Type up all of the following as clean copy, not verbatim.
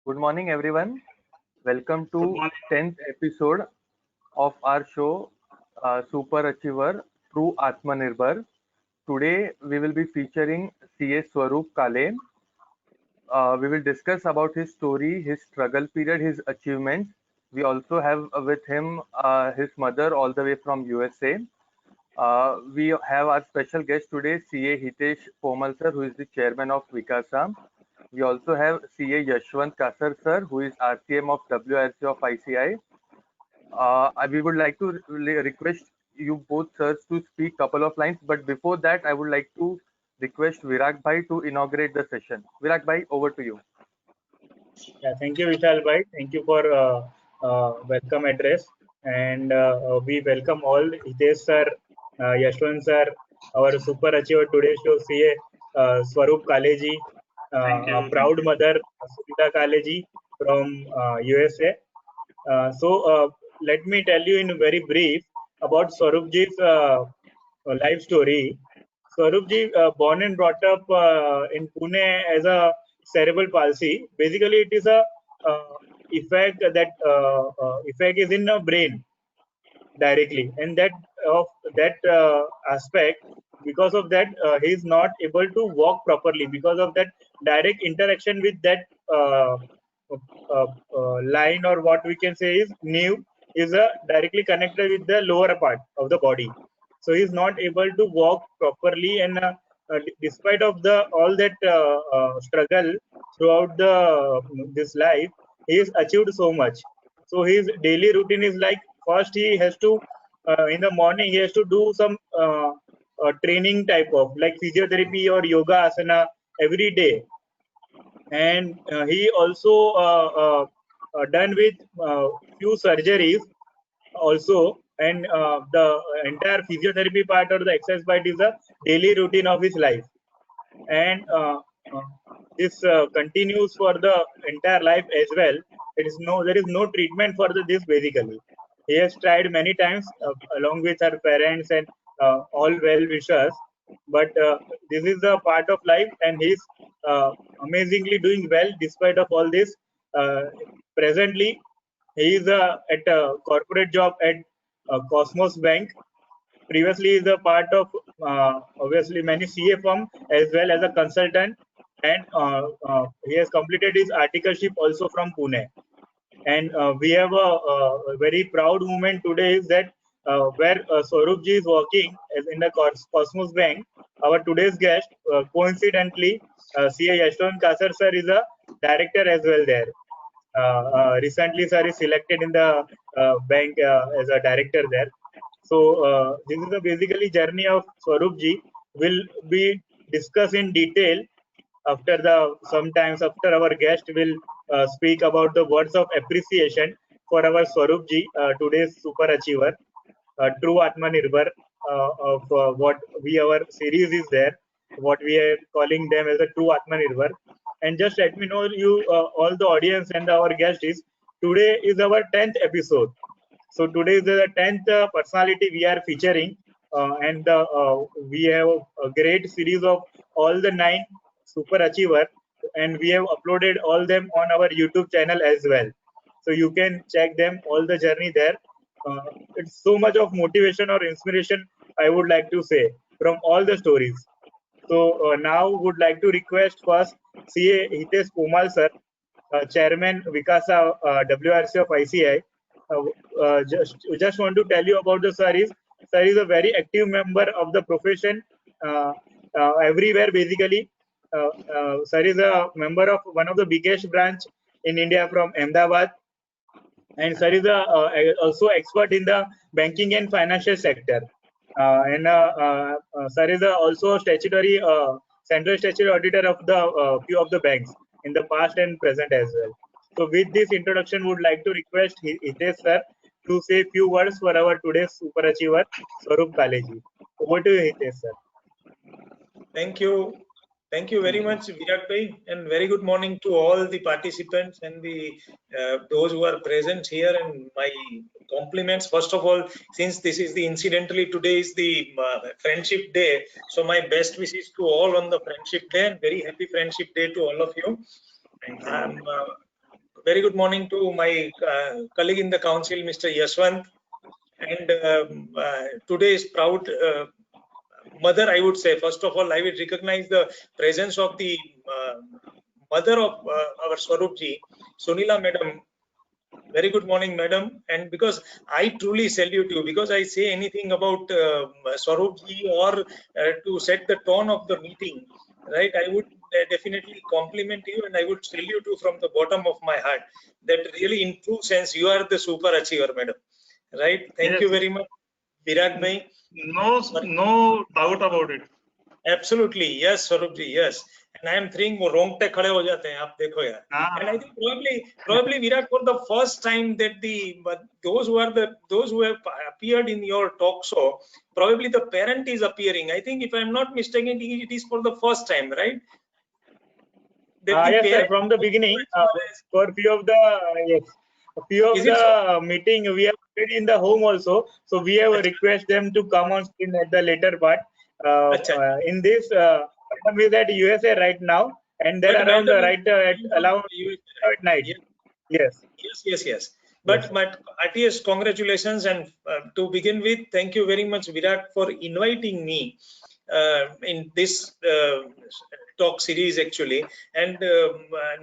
Good morning, everyone. Welcome Good to morning. 10th episode of our show, Super Achiever True Atmanirbhar. Today, we will be featuring CA Swaroop Kale. We will discuss about his story, his struggle period, his achievements. We also have with him his mother all the way from USA. We have our special guest today, CA Hitesh Pomal sir, who is the chairman of Vikasa. We also have CA Yashwant Kasar sir, who is RCM of WRC of ICI. We would like to request you both sirs to speak couple of lines, but before that, I would like to request Virag Bhai to inaugurate the session. Virag Bhai, over to you. Yeah, thank you, Vishal Bhai. Thank you for welcome address, and we welcome all Hitesh sir, Yashwant sir, our super achiever today's show, CA Swaroop Kaleji, Thank you. a proud mother, Sunita Kaleji from USA. Let me tell you in very brief about Swaroopji's life story. Swaroopji, born and brought up in Pune as a cerebral palsy. Basically, it is a effect that effect is in the brain directly, and that of that aspect, because of that, he is not able to walk properly because of that direct interaction with that line, or what we can say is nerve, is directly connected with the lower part of the body. So he is not able to walk properly, and despite of the all that struggle throughout the this life, he has achieved so much. So his daily routine is like, first he has to in the morning he has to do some training type of like physiotherapy or yoga asana every day, and he also done with few surgeries also, and the entire physiotherapy part or the exercise part is a daily routine of his life, and uh, this continues for the entire life as well. There is no treatment for this basically. He has tried many times along with her parents and all well wishers, but this is a part of life, and he's amazingly doing well despite of all this. uh, Presently he is at a corporate job at Cosmos Bank. Previously, he is a part of obviously many CA firm as well as a consultant, and he has completed his articleship also from Pune. And we have a very proud moment today is that where Swaroopji is working as in the Cosmos Bank. Our today's guest, coincidentally, CA Yashwant Kasar sir is a director as well there. Recently, sir is selected in the bank as a director there. So this is the basically journey of Swaroopji. Will be discussed in detail after the sometimes after our guest will speak about the words of appreciation for our Swaroopji, today's super achiever, true Atmanirbhar of what we our series is there, what we are calling them as a true Atmanirbhar. And just let me know you all the audience and our guest is today is our 10th episode. So today is the 10th personality we are featuring, and we have a great series of all the 9 super achiever, and we have uploaded all them on our YouTube channel as well. So you can check them all the journey there. It's so much of motivation or inspiration, I would like to say, from all the stories. So now would like to request first CA Hitesh Pomal sir, Chairman Vikasa WRC of ICI. Just want to tell you about the sir is a very active member of the profession everywhere basically. Sir is a member of one of the biggest branch in India from Ahmedabad, and sir is also expert in the banking and financial sector. And sir is also statutory central statutory auditor of the few of the banks in the past and present as well. So with this introduction, would like to request Hitesh sir to say few words for our today's super achiever, Swaroop Kaleji. Over to you, Hitesh sir. Thank you. Thank you very much, Virag Bhai, and very good morning to all the participants and the those who are present here. And my compliments, first of all, since this is the incidentally today is the Friendship Day, so my best wishes to all on the Friendship Day, and very happy Friendship Day to all of you. very good morning to my colleague in the council, Mr. Yashwant, and today's proud mother, I would say. First of all, I will recognize the presence of the mother of our Swarupji, Sunila Madam. Very good morning, madam. And because I truly salute you, because I say anything about Swarupji or to set the tone of the meeting, right, I would definitely compliment you, and I would salute you from the bottom of my heart, that really in true sense you are the super achiever, madam, right? Thank Yes. you very much, Virag bhai. No doubt about it. Absolutely, yes, Swarupji, yes. And I am thinking वो रोंगटे खड़े हो जाते हैं, आप देखो यार. And I think probably Virag, for the first time that those who have appeared in your talk show, probably the parent is appearing. I think, if I am not mistaken, it is for the first time, right? Yes, sir, from the beginning, for few of the meeting we have played in the home also, so we have request them to come on screen at the later part. In this, madam is at USA right now, and then around the right at night. Yes. But heartiest congratulations, and to begin with, thank you very much, Virag, for inviting me in this talk series actually. And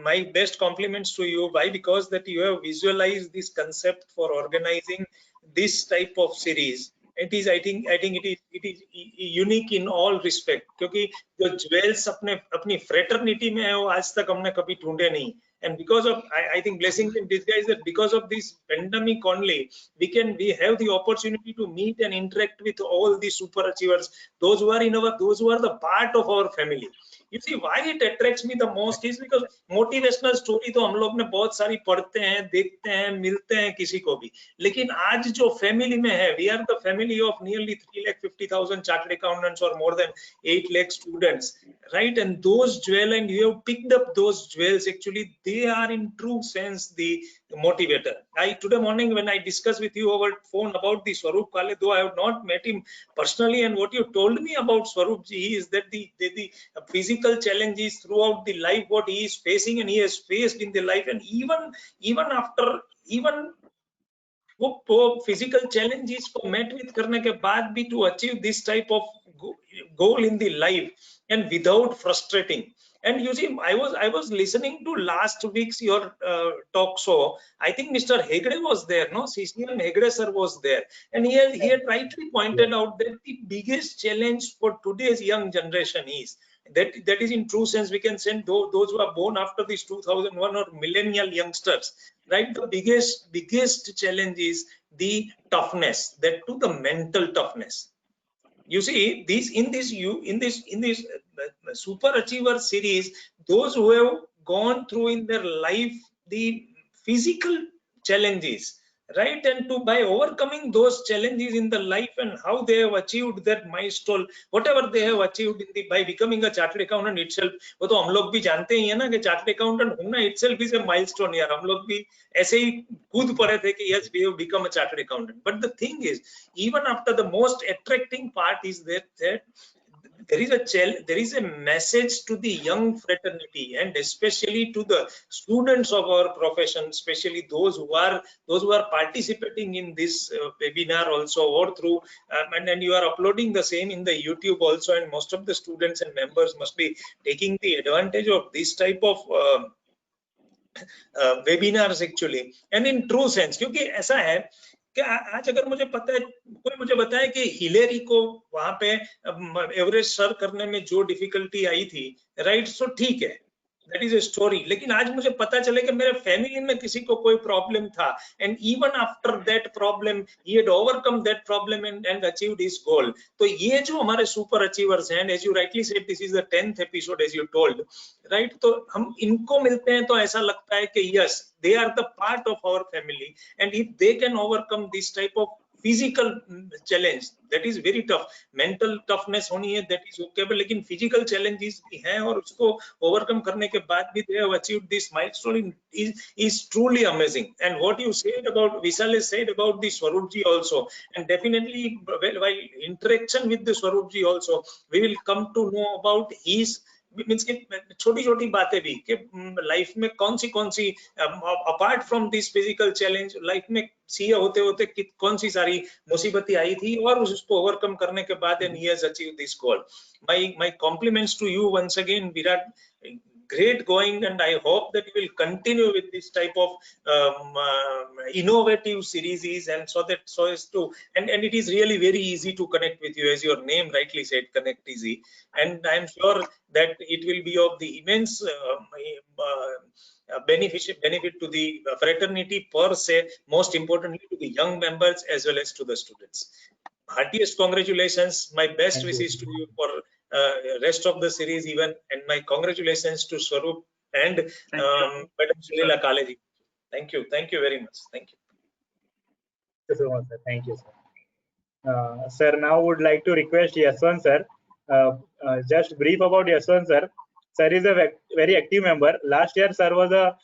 my best compliments to you. Why? Because that you have visualized this concept for organizing this type of series. It is, I think it is unique in all respect, क्योंकि जो jewels अपनी fraternity में है वो आज तक हमने कभी ढूंढे नहीं. And because of, I think, blessings in disguise, that because of this pandemic only, we have the opportunity to meet and interact with all the super achievers, those who are the part of our family. You see, why it attracts me the most is because motivational story तो हम लोग ने बहुत सारी पढ़ते हैं, देखते हैं, मिलते हैं किसी को भी, लेकिन आज जो family में है, we are the family of nearly 350,000 chartered accountants or more than 8 lakh students, right? And those jewels, and you have picked up those jewels, actually they are in true sense the motivator. Today morning when I discussed with you over phone about the Swarup Kale, though I have not met him personally, and what you told me about Swarupji is that the physical challenges throughout the life what he is facing and he has faced in the life, and even after वो physical challenges को met with करने के बाद भी to achieve this type of goal in the life and without frustrating. And you see, I was listening to last week's your talk show. I think Mr. Hegde was there, no? CCM Hegde sir was there, and he had rightly pointed out that the biggest challenge for today's young generation is that is in true sense, we can send those who are born after this 2001 or millennial youngsters, right? The biggest challenge is the toughness, that to the mental toughness. You see, in this super achiever series, those who have gone through in their life the physical challenges, right, and by overcoming those challenges in the life and how they have achieved that milestone, whatever they have achieved by becoming a chartered accountant itself. वो तो हम लोग भी जानते ही है ना कि chartered accountant होना itself is a milestone यार. हम लोग भी ऐसे ही कूद पड़े थे कि yes, we have become a chartered accountant. But the thing is, even after, the most attracting part is that there is a message to the young fraternity, and especially to the students of our profession, especially those who are participating in this webinar also, or through and you are uploading the same in the YouTube also, and most of the students and members must be taking the advantage of this type of webinars actually. And in true sense, क्योंकि ऐसा है कि आज अगर मुझे पता है, कोई मुझे बताए कि हिलेरी को वहां पे एवरेस्ट सर करने में जो डिफिकल्टी आई थी, राइट, सो ठीक है, that is a story. लेकिन आज मुझे पता चले कि मेरे फैमिली में किसी को कोई प्रॉब्लम था, and even after that problem he had overcome that problem and achieved his goal. तो ये जो हमारे super achievers हैं, as you rightly said, this is the 10th episode as you told, right? तो हम इनको मिलते हैं तो ऐसा लगता है कि yes, they are the part of our family, and if they can overcome this type of physical challenge, that is very tough. Mental toughness होनी है, that is okay, लेकिन physical challenges भी हैं, और उसको overcome करने के बाद भी they have achieved this milestone is truly amazing. And what you said about, Vishal has said about the Swarupji also, and definitely while interaction with the Swarupji also, we will come to know about his means कि छोटी छोटी बातें भी कि life में कौन सी apart from this physical challenge life में सीए होते होते कौन सी सारी मुसीबतें आई थी और उसको ओवरकम करने के बाद and he has achieve this goal. My compliments to you once again, Virat. Great going, and I hope that you will continue with this type of innovative series, and so as to and it is really very easy to connect with you, as your name rightly said, Connect Easy, and I am sure that it will be of the immense benefit to the fraternity per se, most importantly to the young members as well as to the students. Heartiest congratulations, my best wishes to you for rest of the series even, and my congratulations to Swaroop and Madam Shalila Kaleji. Thank you very much. Thank you. Thank you so much, sir. Thank you, sir. Sir, now would like to request Yaswant sir. Just brief about Yaswant sir. Sir is a very active member. Last year, sir was a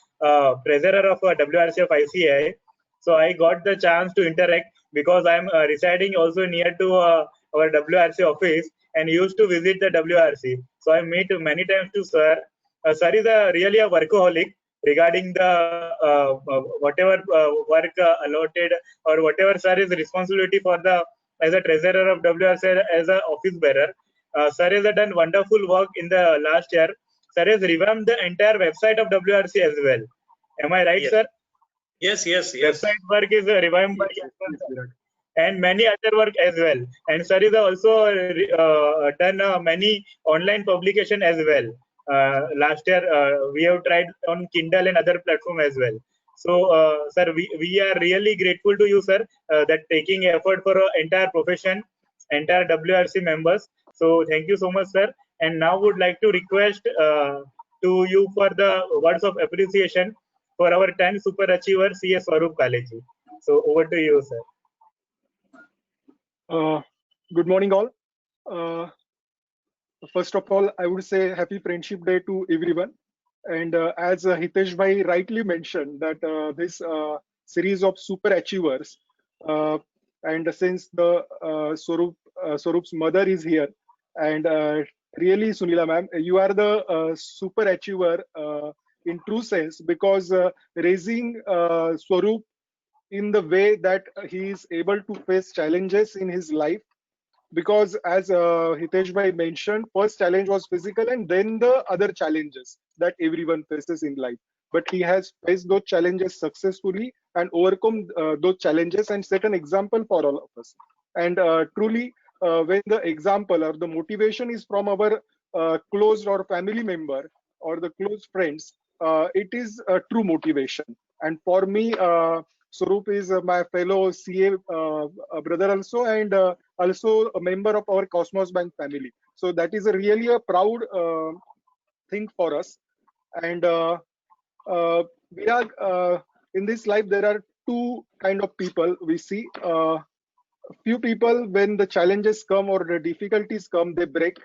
treasurer of WRC of ICAI. So I got the chance to interact because I'm residing also near to our WRC office and used to visit the WRC. So I meet many times to sir. Sir is really a workaholic regarding the whatever work allotted or whatever sir is responsibility for the as a treasurer of WRC as a office bearer. Sir has done wonderful work in the last year. Sir has revamped the entire website of WRC as well. Am I right, Yes. sir? Yes. Website work is revamped by and many other work as well. And sir is also done many online publication as well. Last year we have tried on Kindle and other platform as well. So sir, we are really grateful to you, sir, that taking effort for entire profession, entire WRC members. So thank you so much, sir. And now would like to request to you for the words of appreciation for our 10 super achiever CS Swaroop Kaleji. So over to you, sir. Good morning, all. First of all, I would say Happy Friendship Day to everyone. And as Hitesh Bhai rightly mentioned, that this series of super achievers, and since the Swaroop's mother is here, and really, Sunila ma'am, you are the super achiever in true sense, because raising Swaroop in the way that he is able to face challenges in his life, because as Hitesh Bhai mentioned, first challenge was physical and then the other challenges that everyone faces in life. But he has faced those challenges successfully and overcome those challenges and set an example for all of us. And truly, when the example or the motivation is from our close or family member or the close friends, it is a true motivation. And for me, Swaroop is my fellow CA brother also, and also a member of our Cosmos Bank family. So that is really a proud thing for us. And in this life, there are two kind of people we see. Few people, when the challenges come or the difficulties come, they break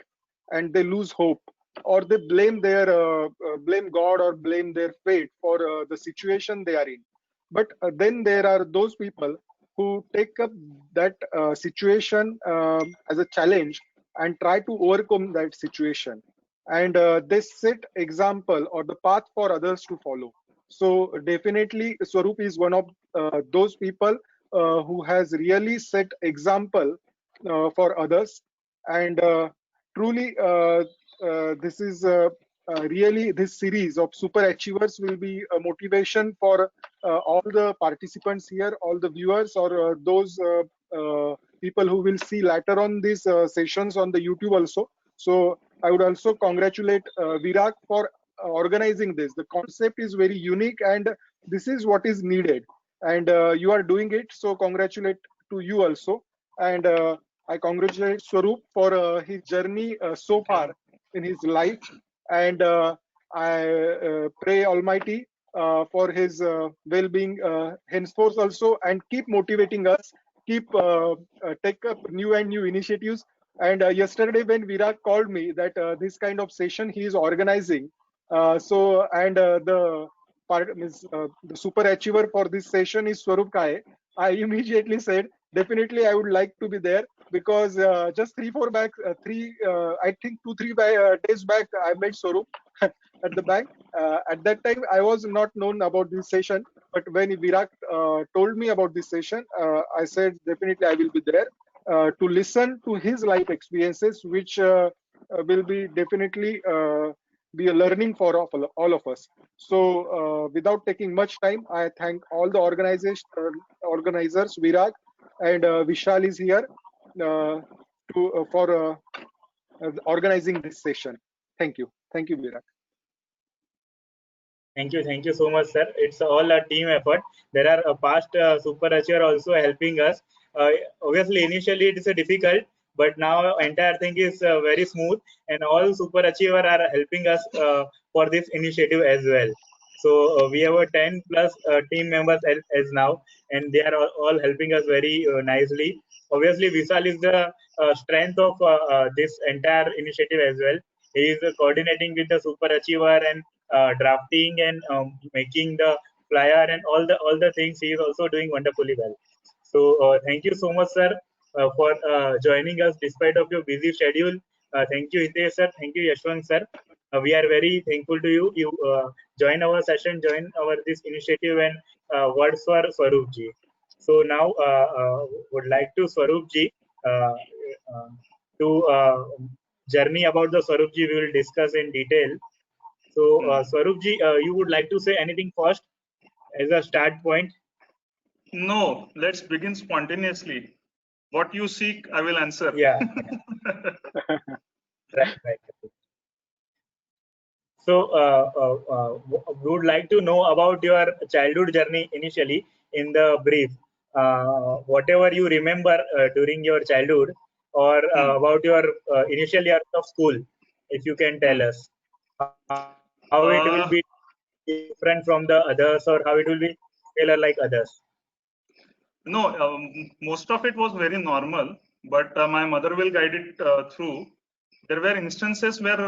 and they lose hope, or they blame blame God or blame their fate for the situation they are in. But then there are those people who take up that situation as a challenge and try to overcome that situation, and they set example or the path for others to follow. So definitely Swaroop is one of those people who has really set example for others. And truly this is really, this series of super achievers will be a motivation for all the participants here, all the viewers, or those people who will see later on these sessions on the YouTube also. So I would also congratulate Virat for organizing this. The concept is very unique and this is what is needed, and you are doing it, so congratulate to you also. And I congratulate Swaroop for his journey so far in his life, and I pray Almighty for his well-being henceforth also, and keep motivating us, keep take up new and new initiatives. And yesterday when Virat called me that this kind of session he is organizing, the super achiever for this session is Swaroop Kae, I immediately said definitely I would like to be there. because just 3-4 back, I think 2-3 days back, I met Swaroop at the bank. At that time, I was not known about this session, but when Virat told me about this session, I said definitely I will be there to listen to his life experiences, which will be definitely be a learning for all of us. So without taking much time, I thank all the organizers, Virat and Vishal is here for organizing this session. Thank you, Virat. Thank you so much, sir. It's all a team effort. There are past super achiever also helping us. Obviously, initially it is difficult, but now entire thing is very smooth, and all super achiever are helping us for this initiative as well. So we have a 10 plus team members as now, and they are all helping us very nicely. Obviously, Vishal is the strength of this entire initiative as well. He is coordinating with the super achiever and drafting and making the flyer and all the things. He is also doing wonderfully well. So thank you so much, sir, for joining us despite of your busy schedule. Thank you, Hitesh sir. Thank you, Yashwant sir. We are very thankful to you. You join our session, join our this initiative, and words for Swaroop ji. So now would like to Swaroop ji to journey about the Swaroop ji we will discuss in detail. So, Swaroop ji, you would like to say anything first as a start point? No, let's begin spontaneously. What you seek, I will answer. Yeah. Right. So, we would like to know about your childhood journey initially in the brief. Whatever you remember during your childhood, or about your initial years of school, if you can tell us how it will be different from the others, or how it will be similar like others. No, most of it was very normal, but my mother will guide it through. There were instances where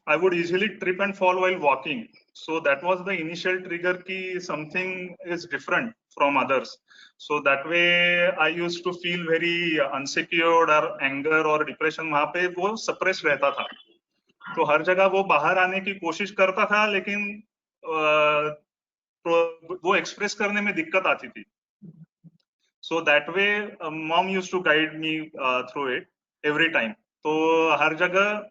I would easily trip and fall while walking. So that was the initial trigger ki something is different from others. So that way I used to feel very unsecured or anger or depression. वहाँ पे वो suppressed रहता था. तो हर जगह वो बाहर आने की कोशिश करता था, लेकिन वो एक्सप्रेस करने में दिक्कत आती थी. So that way, mom used to guide me through it every time. तो हर जगह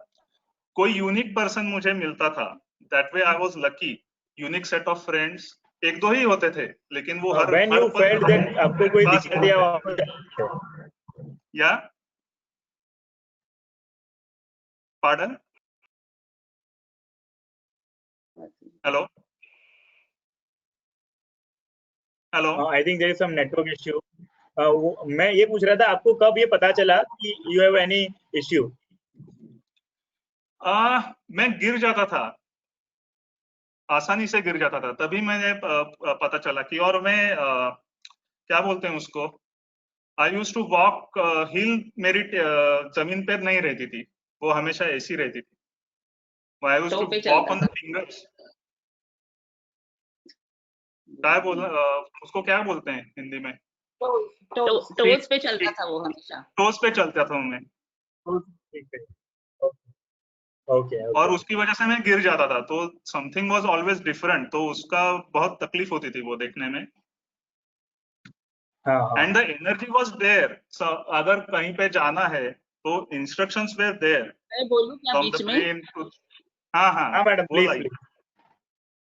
कोई यूनिक पर्सन मुझे मिलता था. That way I was lucky. Unique set of friends. एक दो ही होते थे, लेकिन वो हर When you felt that आपको कोई दिक्कत या Yeah. Pardon? Hello. Hello. I think there is some network issue. मैं ये पूछ रहा था आपको कब ये पता चला कि you have any issue? मैं गिर जाता था, आसानी से गिर जाता था. तभी मैंने पता चला कि, और मैं क्या बोलते हैं उसको, I used to walk हिल मेरी जमीन पर नहीं रहती थी, वो हमेशा ऐसी रहती थी. I used to walk on the fingers. क्या बोलना, उसको क्या बोलते हैं हिंदी में? टोज पे चलता था वो हमेशा. टोज पे चलता था मैं. Okay. और उसकी वजह से मैं गिर जाता था. तो समथिंग वाज ऑलवेज डिफरेंट. तो उसका बहुत तकलीफ होती थी वो देखने में. And the energy was there. So अगर कहीं पे जाना है तो इंस्ट्रक्शंस वेर देयर. मैं बोलूं क्या बीच में? हाँ मैडम प्लीज.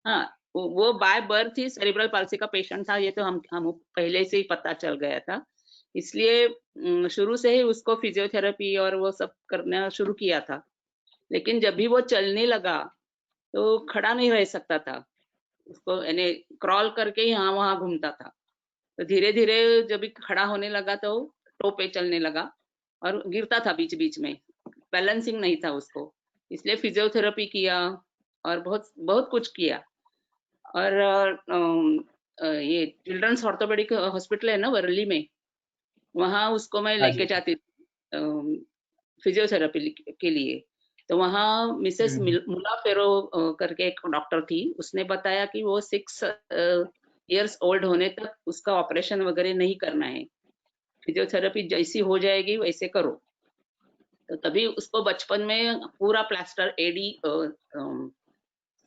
हाँ, वो by birth he cerebral palsy का पेशेंट था. ये तो हम पहले से ही पता चल गया था. इसलिए शुरू से ही उसको फिजियोथेरेपी और वो सब करना शुरू किया था. लेकिन जब भी वो चलने लगा तो खड़ा नहीं रह सकता था. उसको यानी क्रॉल करके ही यहाँ वहाँ घूमता था. तो धीरे धीरे जब भी खड़ा होने लगा तो टो पे चलने लगा और गिरता था बीच बीच में. बैलेंसिंग नहीं था उसको. इसलिए फिजियोथेरेपी किया और बहुत कुछ किया. और ये चिल्ड्रंस ऑर्थोपेडिक हॉस्पिटल है ना वर्ली में, वहाँ उसको मैं लेके जाती थी फिजियोथेरेपी के लिए. तो वहाँ मिसेस मुलाफेरो करके एक डॉक्टर थी. उसने बताया कि वो 6 इयर्स ओल्ड होने तक उसका ऑपरेशन वगैरह नहीं करना है, फिजियोथेरेपी जैसी हो जाएगी वैसे करो। तो तभी उसको बचपन में पूरा प्लास्टर एडी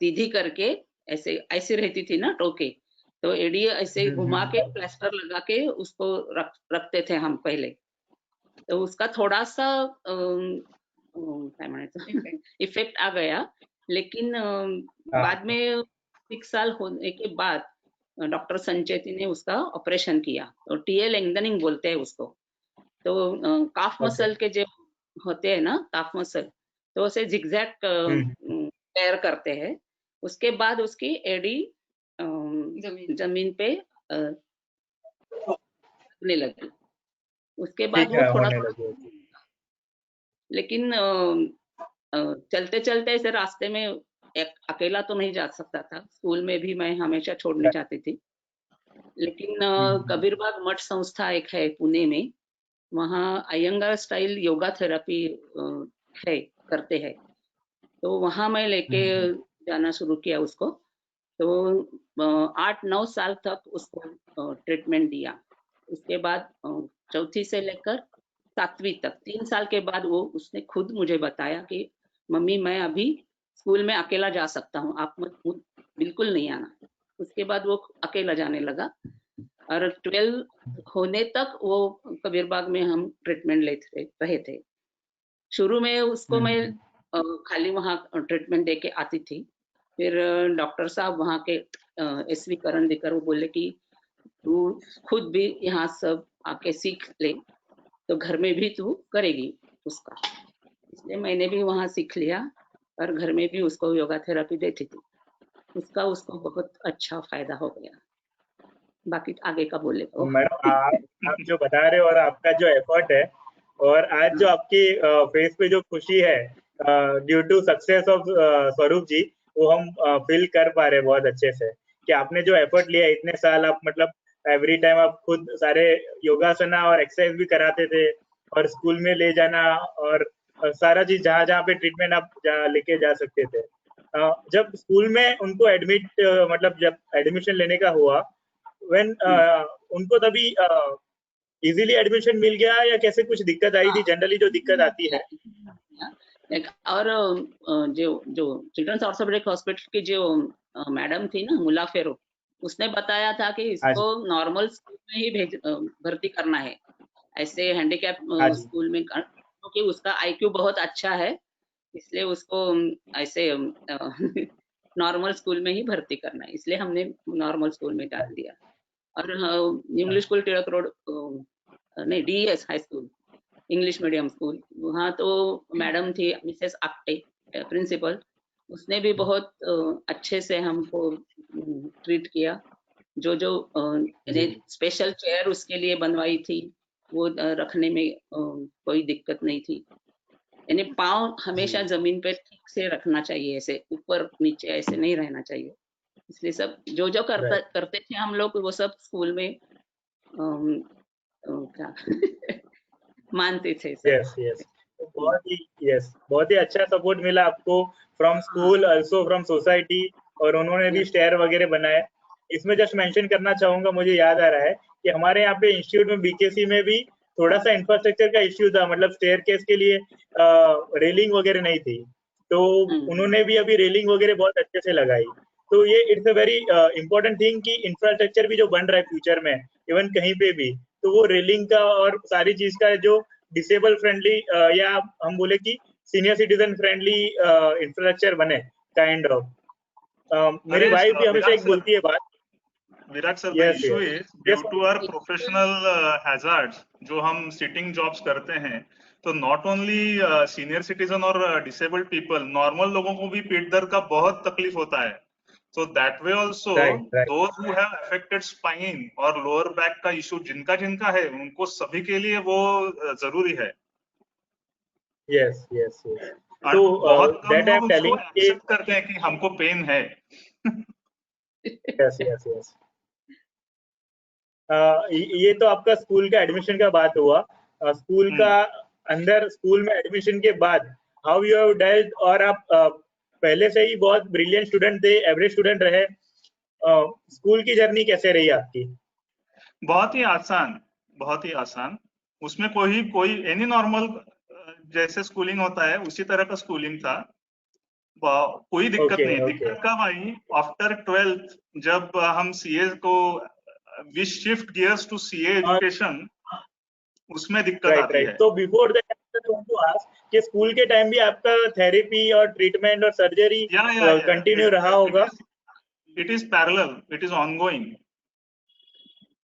सीधी करके ऐसे ऐसे रहती थी ना टोके, तो एडी ऐसे घुमा के प्लास्टर लगा के उसको रखते थे हम पहले। तो उसका थोड़ा सा काय म्हणायचं इफेक्ट आ गया, लेकिन बाद में 6 साल होने के बाद डॉक्टर संचेती ने उसका ऑपरेशन किया, तो टीए लेंथनिंग बोलते हैं उसको। तो काफ मसल के जो होते हैं ना काफ मसल, तो उसे जिगजैग टेयर करते हैं। उसके बाद उसकी एडी जमीन पे लगने लगी। उसके बाद वो थोड़ा, लेकिन चलते चलते ऐसे रास्ते में अकेला तो नहीं जा सकता था। स्कूल में भी मैं हमेशा छोड़ने जाती थी, लेकिन कबीरबाग मठ संस्था एक है पुणे में, वहाँ अयंगार स्टाइल योगा थेरेपी है, करते हैं। तो वहाँ मैं लेके जाना शुरू किया उसको। तो 8-9 साल तक उसको ट्रीटमेंट दिया। उसके बाद 4th से लेकर 7वीं तक 3 साल के बाद वो उसने खुद मुझे बताया कि मम्मी मैं अभी स्कूल में अकेला जा सकता हूँ, आप मत बिल्कुल नहीं आना। उसके बाद वो अकेला जाने लगा, और 12 होने तक वो कबीरबाग में हम ट्रीटमेंट लेते रहे थे। शुरू में उसको मैं खाली वहाँ ट्रीटमेंट दे के आती थी। फिर डॉक्टर साहब वहाँ के SV करण दिकर वो बोले कि तू खुद भी यहाँ सब आके सीख ले, तो घर में भी तू करेगी उसका। इसलिए मैंने भी वहाँ सीख लिया और घर में भी उसको योगा थेरेपी देती थी। उसको बहुत अच्छा फायदा हो गया। बाकी आगे का बोले तो मैडम आप जो बता रहे हो और आपका जो एफर्ट है, और आज जो आपकी फेस पे जो खुशी है ड्यू टू सक्सेस ऑफ स्वरूप जी, वो हम फील कर पा रहे हैं बहुत अच्छे से कि आपने जो एफर्ट लिया इतने साल। आप मतलब एवरी टाइम आप खुद सारे योगासना और एक्सरसाइज भी कराते थे, और स्कूल में ले जाना, और सारा चीज जहाँ जहाँ पे ट्रीटमेंट आप लेके जा सकते थे। जब स्कूल में उनको एडमिट मतलब जब एडमिशन लेने का हुआ, व्हेन उनको तभी इजीली एडमिशन मिल गया या कैसे कुछ दिक्कत आई थी? जनरली जो दिक्कत आती है और जो चिल्ड्रंस ऑर्थोपेडिक हॉस्पिटल की जो मैडम थी ना मुला फेरो, उसने बताया था कि इसको नॉर्मल स्कूल में ही भर्ती करना है, ऐसे हैंडीकैप स्कूल में, क्योंकि उसका IQ बहुत अच्छा है, इसलिए उसको ऐसे नॉर्मल स्कूल में ही भर्ती करना है। इसलिए हमने नॉर्मल स्कूल में डाल दिया। और इंग्लिश स्कूल टिळक रोड, नहीं DES high school, English medium school, वहाँ तो मैडम थी मिसेस आप्टे प्रिंसिपल, उसने भी बहुत अच्छे से हमको ट्रीट किया। जो स्पेशल चेयर उसके लिए बनवाई थी, वो रखने में कोई दिक्कत नहीं थी। यानी पाँव हमेशा जमीन पे ठीक से रखना चाहिए, ऐसे ऊपर नीचे ऐसे नहीं रहना चाहिए। इसलिए सब जो करते थे हम लोग, वो सब स्कूल में क्या मानते थे सब। यस बहुत ही अच्छा सपोर्ट मिला आपको from school, also from society, और उन्होंने भी स्टेयर वगैरह बनाए। इसमें जस्ट मेंशन करना चाहूंगा, मुझे याद आ रहा है कि हमारे यहाँ पे इंस्टीट्यूट में BKC में भी थोड़ा सा इंफ्रास्ट्रक्चर का इश्यू था, मतलब स्टेयर केस के लिए रेलिंग वगैरह नहीं थी, तो उन्होंने भी अभी रेलिंग वगैरह बहुत अच्छे से लगाई। तो ये it's a very important thing कि इंफ्रास्ट्रक्चर भी जो बन रहा है फ्यूचर में इवन कहीं पे भी, तो वो रेलिंग का और सारी चीज का जो डिसेबल फ्रेंडली या हम बोले कि सीनियर सिटीजन फ्रेंडली इंफ्रास्ट्रक्चर बने काइंड ऑफ। मेरी वाइफ भी हमेशा एक बोलती है बात, Virat sir, the issue is due to our professional hazards, जो हम सिटिंग जॉब्स करते हैं, तो नॉट ओनली सीनियर सिटीजन और डिसेबल्ड पीपल, नॉर्मल लोगों को भी पीठ दर्द का बहुत तकलीफ होता है। So that way also, those who have affected spine और lower back का issue जिनका है, उनको सभी के लिए वो जरूरी है। Yes. तो बहुत कम लोग उसको एक्सेप्ट करते हैं कि हमको पेन है। Yes. ये तो आपका स्कूल का एडमिशन का बात हुआ। स्कूल का अंदर स्कूल में एडमिशन के बाद हाउ यू हैव डेल्ट, और आप पहले से ही बहुत ब्रिलियंट स्टूडेंट थे, एवरेज स्टूडेंट रहे, स्कूल की जर्नी कैसे रही आपकी? बहुत ही आसान। उसमें कोई एनी नॉर्मल जैसे स्कूलिंग होता है उसी तरह का स्कूलिंग था, कोई दिक्कत नहीं। दिक्कत कब आई? आफ्टर 12th जब हम सीए को we shift gears to CA education, उसमें दिक्कत आती है। तो before that I want to ask कि स्कूल के टाइम भी आपका थेरेपी और ट्रीटमेंट और सर्जरी कंटिन्यू रहा होगा? It is parallel, it is ongoing.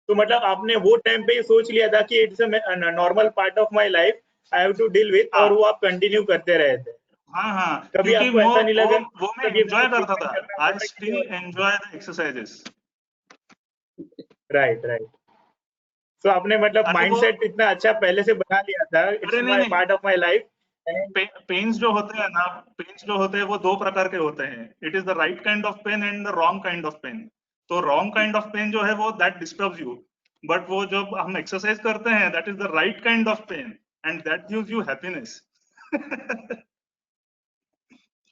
तो मतलब आपने वो टाइम पे ही सोच लिया था कि it's a normal part of my life, I have to deal with, और वो आप कंटिन्यू करते रहे थे? हाँ, कभी क्योंकि आपको ऐसा नहीं लगा वो मैं एंजॉय करता था। I still enjoy the exercises. Right. तो आपने मतलब माइंडसेट इतना अच्छा पहले से बना लिया था, it's my part of my life. Pains जो होते हैं ना, पेन्स जो होते हैं वो दो प्रकार के होते हैं। It is the right kind of pain and the wrong kind of pain. तो रॉन्ग काइंड ऑफ पेन जो है वो दैट डिस्टर्ब्स यू, बट वो जब हम एक्सरसाइज करते हैं that is the right kind of pain and that gives you happiness.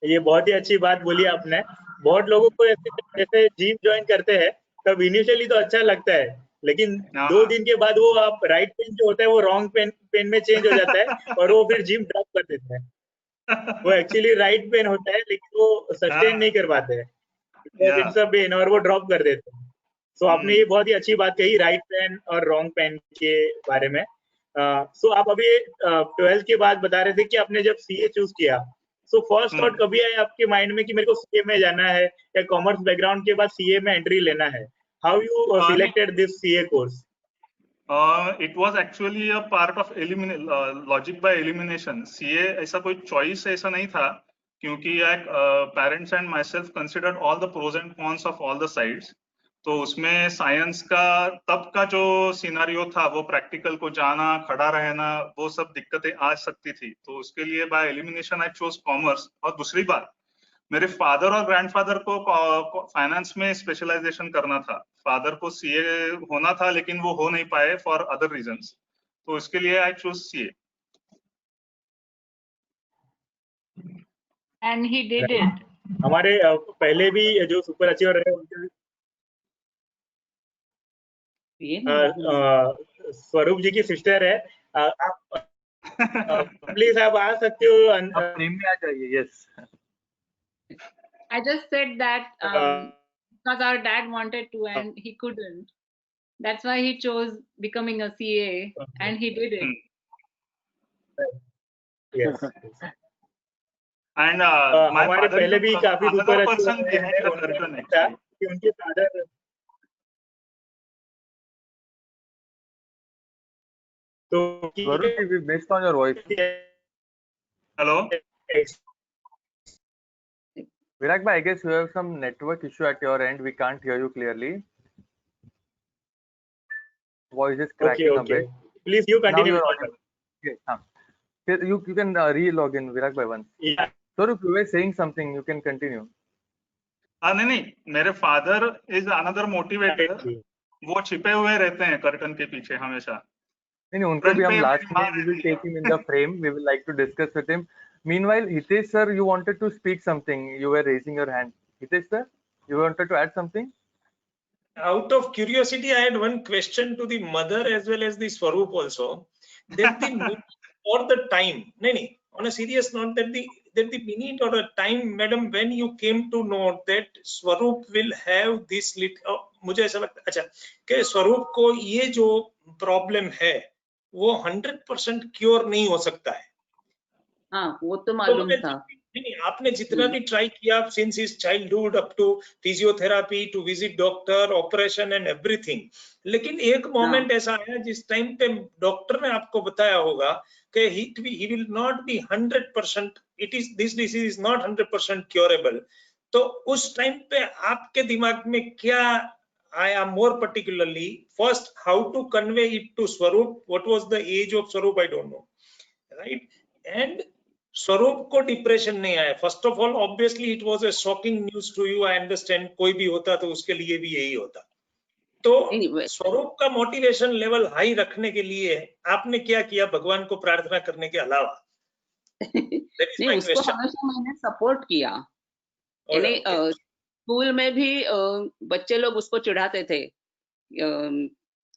ये बहुत ही अच्छी बात बोली आपने। बहुत लोगों को ऐसे जिम ज्वाइन करते हैं तब इनिशियली तो अच्छा लगता है, लेकिन 2 दिन के बाद वो आप राइट पेन जो होता है वो रॉन्ग पेन में चेंज हो जाता है और वो फिर जिम ड्रॉप कर देते हैं। वो एक्चुअली राइट पेन होता है लेकिन वो सस्टेन नहीं कर पाते हैं, इट्स अ पेन, और वो ड्रॉप कर देते हैं। सो आपने ये बहुत ही अच्छी बात कही राइट पेन और रॉन्ग पेन के बारे में। सो आप अभी 12th के बाद बता रहे थे कि आपने जब सीए चूज किया, सो फर्स्ट थॉट कभी आया आपके माइंड में कि मेरे को सीए में जाना है या कॉमर्स बैकग्राउंड के बाद सीए में एंट्री लेना है? How you selected this CA course? It was actually a part of logic by elimination. CA ऐसा कोई चॉइस ऐसा नहीं था, क्योंकि parents and myself considered all the pros and cons of all the sides. तो उसमें science का तब का जो सिनारियो था, वो प्रैक्टिकल को जाना, खड़ा रहना, वो सब दिक्कतें आ सकती थी। तो उसके लिए by elimination I chose commerce. और दूसरी बात, मेरे फादर और ग्रैंडफादर को फाइनेंस में स्पेशलाइजेशन करना था। फादर को सीए होना था लेकिन वो हो नहीं पाए फॉर अदर रीजंस, तो इसके लिए I choose CA. And he did it. हमारे पहले भी जो सुपर अचीवर रहे उनके स्वरूप जी की सिस्टर है, आप प्लीज आप आ सकते हो। आप फ्रेम में आ जाइए। Yes, I just said that because our dad wanted to and he couldn't. That's why he chose becoming a CA and he did it. Yes. And my हमारे father पहले भी काफी सुपर person अच्छे हैं, उनके father तो Varun, we missed on your voice. Hello. Virag bhai, I guess you have some network issue at your end. We can't hear you clearly. Voice is cracking a bit. Please, you continue. Now you're audible. Okay, you can re-log in, Virag bhai, once. Yeah. Swarup, you were saying something. You can continue. नहीं, मेरे father is another motivator. वो छिपे हुए रहते हैं curtain के पीछे हमेशा। नहीं, उनको भी हम लास्ट में we will take him in the frame. We will like to discuss with him. Meanwhile, Hitesh sir, you wanted to speak something. You were raising your hand. Hitesh sir, you wanted to add something? Out of curiosity, I had one question to the mother as well as the Swaroop also. That the minute or the time, on a serious note, that the minute or a time, madam, when you came to know that Swaroop will have this little, मुझे ऐसा लगता अच्छा कि स्वरूप को ये जो problem है वो 100% क्योर नहीं हो सकता है। हाँ, वो तो मालूम था। नहीं, आपने जितना भी ट्राई किया since his childhood up to physiotherapy to visit doctor, operation and everything, लेकिन एक मोमेंट ऐसा आया जिस टाइम पे डॉक्टर ने आपको बताया होगा कि he will not be 100%, this disease is not 100% curable। तो उस टाइम पे आपके दिमाग में क्या आया? More particularly first, how to convey it to Swaroop, what was the age of Swaroop, I don't know, right? And Swaroop को डिप्रेशन नहीं आया। First of all, obviously it was a shocking news to you, I understand. कोई भी होता तो उसके लिए भी यही होता। तो स्वरूप का मोटिवेशन लेवल हाई रखने के लिए आपने क्या किया भगवान को प्रार्थना करने के अलावा? नहीं, उसको हमेशा मैंने सपोर्ट किया। स्कूल में भी बच्चे लोग उसको चिढ़ाते थे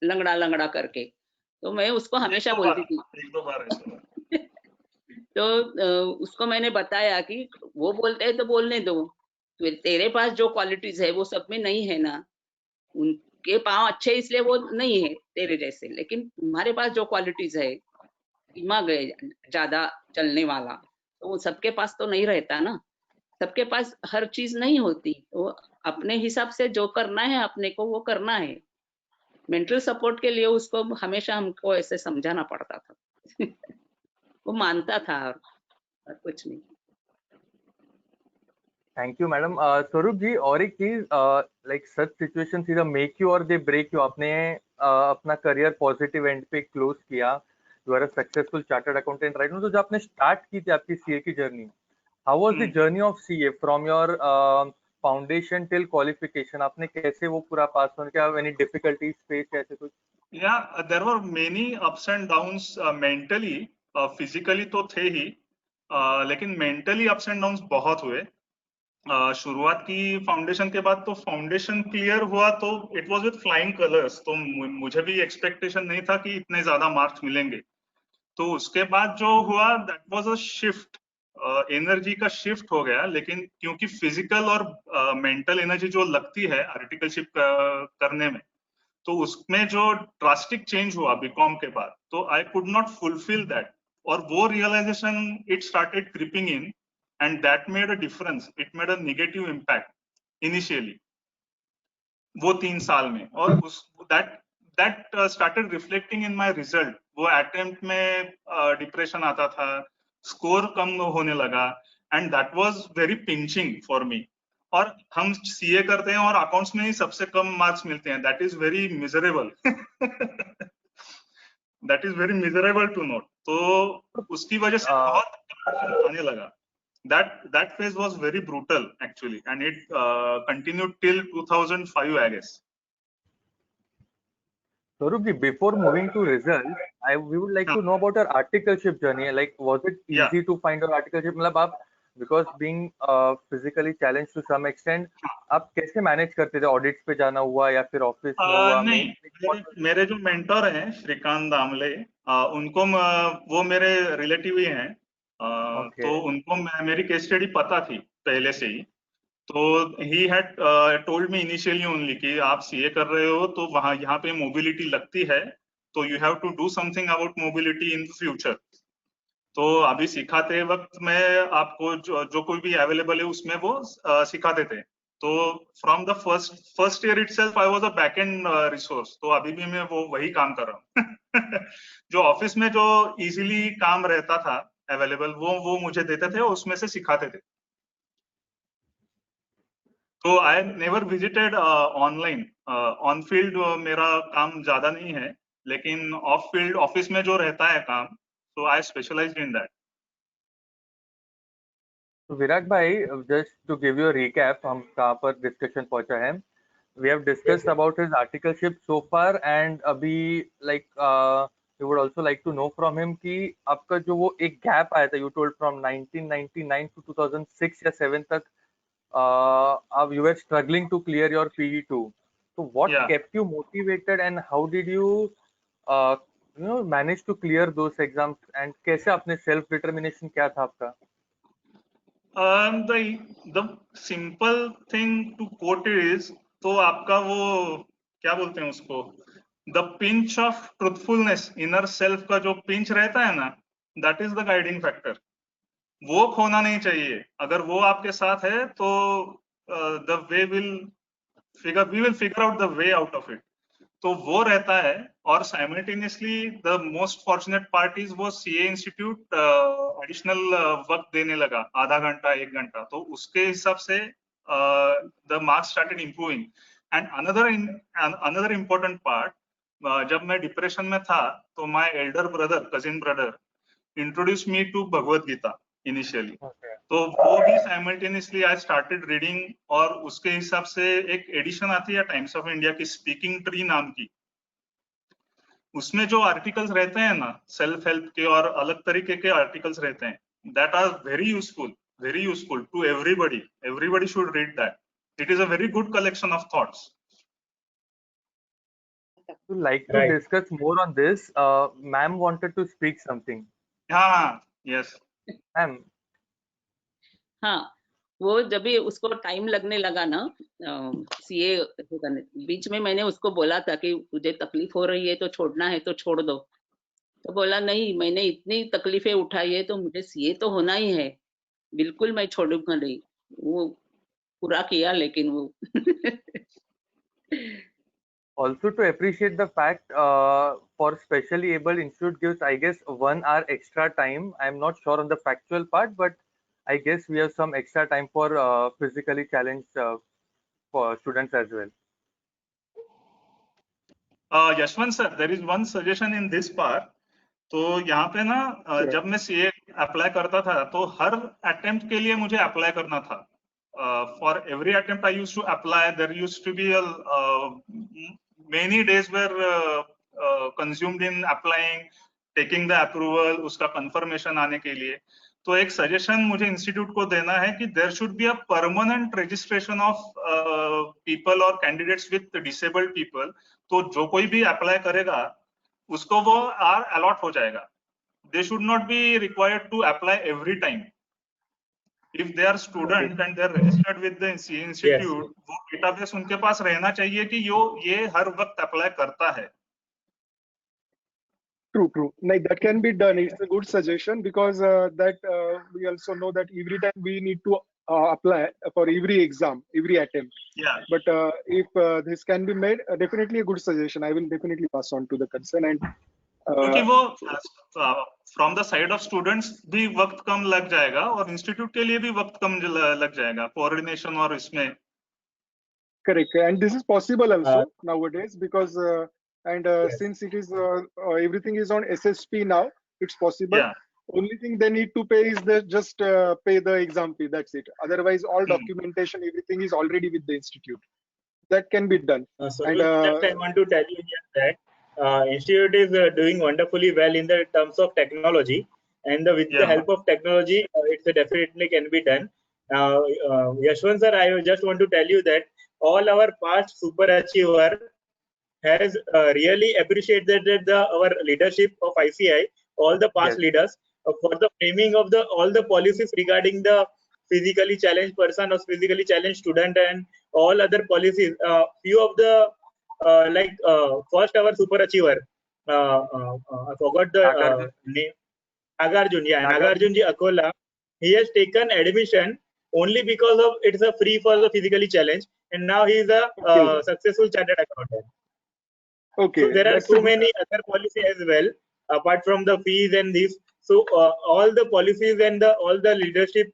लंगड़ा लंगड़ा करके, तो मैं उसको हमेशा एक दो बोलती बार थी। एक दो बार ऐसा हुआ। तो उसको मैंने बताया कि वो बोलते हैं तो बोलने दो, तेरे पास जो क्वालिटीज है वो सब में नहीं है ना, उनके पाँव अच्छे इसलिए वो नहीं है तेरे जैसे, लेकिन तुम्हारे पास जो क्वालिटीज है, दिमाग है ज्यादा चलने वाला, तो वो सबके पास तो नहीं रहता ना, सबके पास हर चीज नहीं होती, तो अपने हिसाब से जो करना है अपने को वो करना है। मेंटल सपोर्ट के लिए उसको हमेशा हमको ऐसे समझाना पड़ता था। वो मानता था और कुछ नहीं। Thank you madam. Swaroop ji, और एक चीज, like such situations either make you or they break you. आपने अपना करियर पॉजिटिव एंड पे क्लोज किया, you are a successful chartered accountant right. तो जब आपने स्टार्ट की थी आपकी सीए की journey, how was the journey of CA from your foundation till qualification? आपने कैसे वो पूरा पास ऑन किया? एनी डिफिकल्टीज फेस ऐसे कुछ? Yeah, there were many ups and downs mentally, physically तो थे ही, लेकिन mentally ups and downs बहुत हुए। शुरुआत की फाउंडेशन के बाद, तो फाउंडेशन क्लियर हुआ तो it was with flying colours, तो मुझे भी एक्सपेक्टेशन नहीं था कि इतने ज्यादा मार्क्स मिलेंगे। तो उसके बाद जो हुआ that was a shift, energy का शिफ्ट हो गया। लेकिन क्योंकि फिजिकल और मेंटल एनर्जी जो लगती है आर्टिकलशिप करने में, तो उसमें जो ड्रास्टिक चेंज हुआ बीकॉम के बाद, तो I could not fulfil that, और वो realisation it started creeping in, and that made a difference, it made a negative impact initially वो 3 साल में। और उस that started reflecting in my result. वो अटेम्प्ट में डिप्रेशन आता था, स्कोर कम होने लगा, and that was very pinching for me. और हम सीए करते हैं और अकाउंट्स में ही सबसे कम मार्क्स मिलते हैं, that is very miserable. That is very miserable to note. तो उसकी वजह से बहुत आने लगा। That phase was very brutal actually, and it continued till 2005, I guess. Swaroop ji, before moving to results, we would like to know about your articleship journey. Like, was it easy to find your articleship? मतलब आप, because being physically challenged to some extent, आप कैसे manage करते थे? Audits पे जाना हुआ या फिर ऑफिस में हुआ? नहीं, मेरे जो मेंटर हैं श्रीकांत दामले, उनको वो मेरे रिलेटिव ही हैं, तो उनको मेरी केस स्टडी पता थी पहले से ही। तो he had told me initially only कि आप सीए कर रहे हो तो वहां यहाँ पे मोबिलिटी लगती है, तो you have to do something about mobility in the future. तो अभी सिखाते वक्त मैं आपको जो कोई भी अवेलेबल है उसमें वो सिखाते थे। तो from the first year itself I was a back and resource. तो अभी भी मैं वो वही काम कर रहा हूँ। जो ऑफिस में जो इजीली काम रहता था अवेलेबल, वो मुझे देते थे, उसमें से सिखाते थे। तो I never visited online. On field मेरा काम ज्यादा नहीं है, लेकिन ऑफ फील्ड ऑफिस में जो रहता है काम, तो आई स्पेशलाइज्ड इन दैट। तो विराट भाई, just to give you a recap, हम कहाँ पर डिस्कशन पहुंचा है। We have discussed about his articleship so far, and अभी like we would also like to know from him कि आपका जो वो एक गैप आया था, यू टोल्ड फ्रॉम 1999 टू 2006 या 7 तक, you were struggling to clear your PE2. So what kept you motivated, and how did you manage to clear those exams, and कैसे आपने self determination क्या था आपका? The simple thing to quote is, तो आपका वो क्या बोलते हैं उसको, the pinch of truthfulness, inner self का जो pinch रहता है ना, that is the guiding factor. वो खोना नहीं चाहिए। अगर वो आपके साथ है तो the way will we will figure out the way out of it. तो वो रहता है। और simultaneously the most fortunate part is वो सीए इंस्टीट्यूट एडिशनल वक्त देने लगा, आधा घंटा 1 घंटा, तो उसके हिसाब से the marks started improving. And another important part, जब मैं डिप्रेशन में था तो my elder brother, cousin brother, introduce me to Bhagavad Gita initially. तो वो भी साइमल्टेनियसली आई स्टार्टेड रीडिंग, और उसके हिसाब से एक एडिशन आती है टाइम्स ऑफ इंडिया की, स्पीकिंग ट्री नाम की। उसमें जो आर्टिकल्स रहते हैं ना सेल्फ हेल्प के और अलग तरीके के आर्टिकल्स रहते हैं, that are very useful to everybody should read that. It is a very good collection of thoughts. To like to Right. discuss more on this, ma'am wanted to speak something. Yes. Ma'am, हाँ, वो जब भी उसको time लगने लगा ना CA करने, बीच में मैंने उसको बोला था कि तुझे तकलीफ हो रही है तो छोड़ना है तो छोड़ दो, तो बोला नहीं, मैंने इतनी तकलीफें उठाई है तो मुझे सीए तो होना ही है, बिल्कुल मैं छोड़ूंगा नहीं। वो पूरा किया, लेकिन वो also to appreciate the fact for specially abled institute gives, I guess, 1 hour extra time. I'm not sure on the factual part, but I guess we have some extra time for physically challenged for students as well. Yashwant sir, there is one suggestion in this part. तो यहाँ पे ना Sure. जब मैं CA apply करता था तो हर attempt के लिए मुझे अप्लाई करना था. For every attempt I used to apply, there used to be many days were consumed in applying, taking the approval, उसका confirmation आने के लिए. तो एक सजेशन मुझे इंस्टीट्यूट को देना है कि there should be a permanent registration of people और कैंडिडेट्स विद डिसेबल्ड पीपल. तो जो कोई भी अप्लाई करेगा उसको वो आर अलॉट हो जाएगा. They should not be required to apply every time. If they are student and they are registered with the institute, वो डेटाबेस उनके पास रहना चाहिए कि ये हर वक्त अप्लाई करता है. True. Like that can be done. It's a good suggestion because we also know that every time we need to apply for every exam, every attempt. Yeah. But if this can be made, definitely a good suggestion. I will definitely pass on to the concern. And क्योंकि वो from the side of students भी वक्त कम लग जाएगा और institute के लिए भी वक्त कम लग जाएगा कोऑर्डिनेशन और इसमें. correct, and this is possible also nowadays because since it is everything is on SSP now, it's possible. Yeah. Only thing they need to pay is just pay the exam fee. That's it. Otherwise, all documentation, everything is already with the institute. That can be done. So just I want to tell you here that institute is doing wonderfully well in the terms of technology, and with the help of technology, it's definitely can be done. Yashwant sir, I just want to tell you that all our past super achiever has really appreciated our leadership of ICI, all the past leaders for the framing of all the policies regarding the physically challenged person or physically challenged student and all other policies. Few of the first our super achiever, I forgot the name, Nagarjun. Yeah, Nagarjun ji Akola. He has taken admission only because of it's a free for the physically challenged, and now he is a successful chartered accountant. Okay. So there are so many other policies as well apart from the fees and this. So all the policies and all the leadership,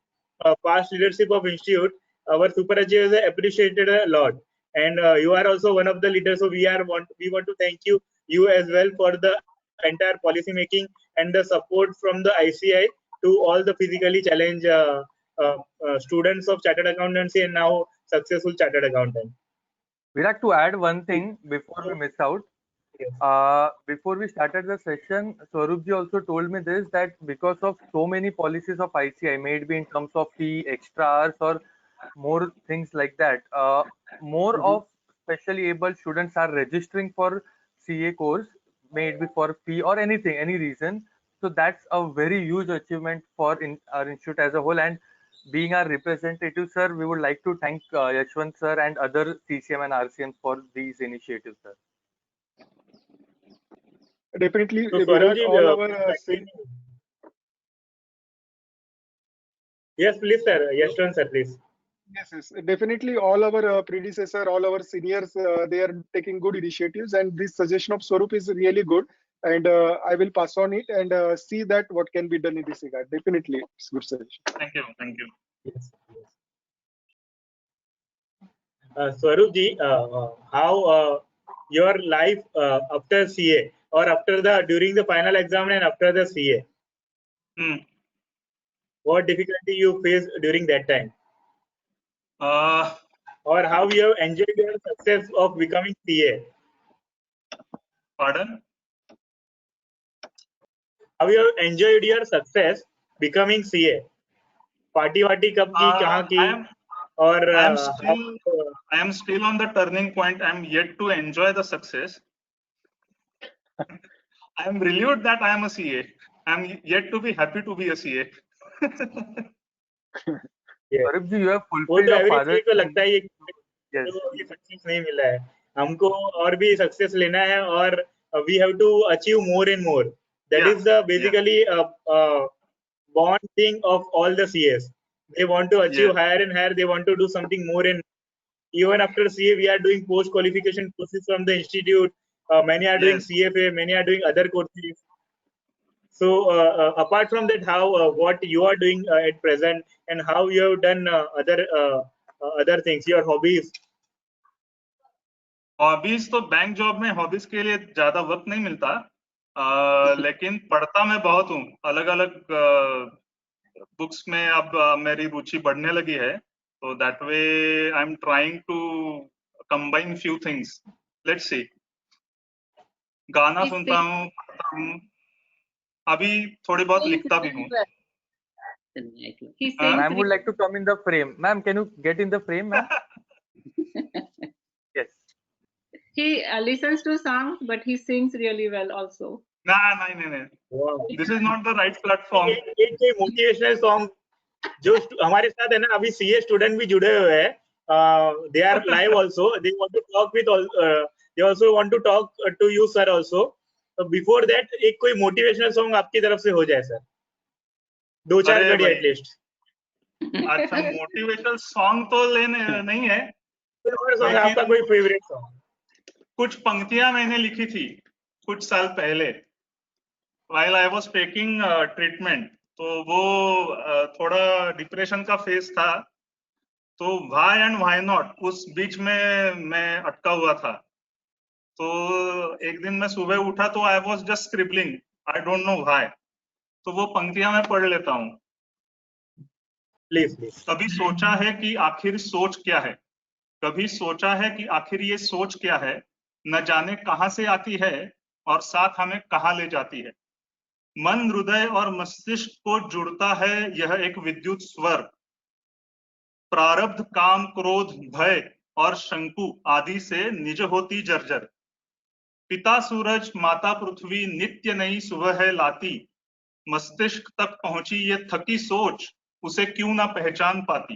past leadership of institute, our super achievers are appreciated a lot. And you are also one of the leaders. So we want to thank you as well for the entire policy making and the support from the ICI to all the physically challenged students of chartered accountancy and now successful chartered accountant. We'd like to add one thing before we miss out. Before we started the session, Swaroopji also told me this, that because of so many policies of ICI, maybe in terms of fee, extra hours, or more things like that, more of specially able students are registering for CA course, maybe for fee or anything, any reason. So that's a very huge achievement for our institute as a whole. And being our representative, sir, we would like to thank Yashwant sir and other CCM and RCM for these initiatives, sir. Definitely, So, all our yes, please, sir. Yashwant sir, please. Yes, definitely. All our predecessor, all our seniors, they are taking good initiatives, and this suggestion of Swaroop is really good. And I will pass on it and see that what can be done in this regard. Definitely, it's good suggestion. Thank you. Yes. Swaroopji, how your life after CA or during the final exam and after the CA? What difficulty you faced during that time? Or how you have enjoyed your success of becoming CA? Pardon? How you have enjoyed your success becoming CA? Party कब की कहाँ की? Or I am still on the turning point. I am yet to enjoy the success. I am relieved that I am a CA. I am yet to be happy to be a CA. Swarup ji, you have वो fulfilled तो a every father's को dream. लगता है Yes. तो ये success नहीं मिला है, हमको और भी सक्सेस लेना है, और we have to achieve more and more. That Yeah, is the basically born thing of all the CAs. They want to achieve Yes. higher and higher. They want to do something more, and even after CA, we are doing post qualification courses from the institute. Many are doing Yes. CFA, many are doing other courses. So apart from that, how what you are doing at present, and how you have done other things, your hobbies. Hobbies तो bank job में hobbies के लिए ज्यादा वक्त नहीं मिलता, लेकिन पढ़ता मैं बहुत हूँ. अलग अलग बुक्स में अब मेरी रुचि बढ़ने लगी है, तो that way I am trying to combine few things. Let's see. गाना He सुनता sings- हूँ, पढ़ता हूँ, अभी थोड़ी बहुत sings लिखता भी really हूँ. well. He sings Ma'am would like to come in the frame. Ma'am, can you get in the frame, ma'am? Yes. He listens to songs, but he sings really well also. नहीं. Wow. This is not the right platform. एक कोई motivational song जो हमारे साथ है ना, अभी CA student भी जुड़े हुए हैं, they are live also, they want to talk with all, they also want to talk to you sir also. Before that एक कोई मोटिवेशनल सॉन्ग आपकी तरफ से हो जाए सर, 2-4 अरे घड़ी भाई. एटलीस्ट. अच्छा, मोटिवेशनल सॉन्ग तो लेने नहीं है, सॉन्ग आपका कोई फेवरेट सॉन्ग. कुछ पंक्तियां मैंने लिखी थी कुछ साल पहले while I was taking treatment. तो वो थोड़ा डिप्रेशन का फेज था, तो व्हाई एंड व्हाई नॉट उस बीच में मैं अटका हुआ था. तो एक दिन मैं सुबह उठा तो I was just scribbling, I don't know why. तो वो पंक्तियां मैं पढ़ लेता हूँ. प्लीज. कभी सोचा है कि आखिर सोच क्या है, कभी सोचा है कि आखिर ये सोच क्या है, न जाने कहां से आती है और साथ हमें कहां ले जाती है. मन, हृदय और मस्तिष्क को जुड़ता है यह एक विद्युत स्वर. प्रारब्ध, काम, क्रोध, भय और शंकु आदि से निज होती जर्जर. पिता सूरज, माता पृथ्वी नित्य नई सुबह है लाती. मस्तिष्क तक पहुंची ये थकी सोच, उसे क्यों ना पहचान पाती.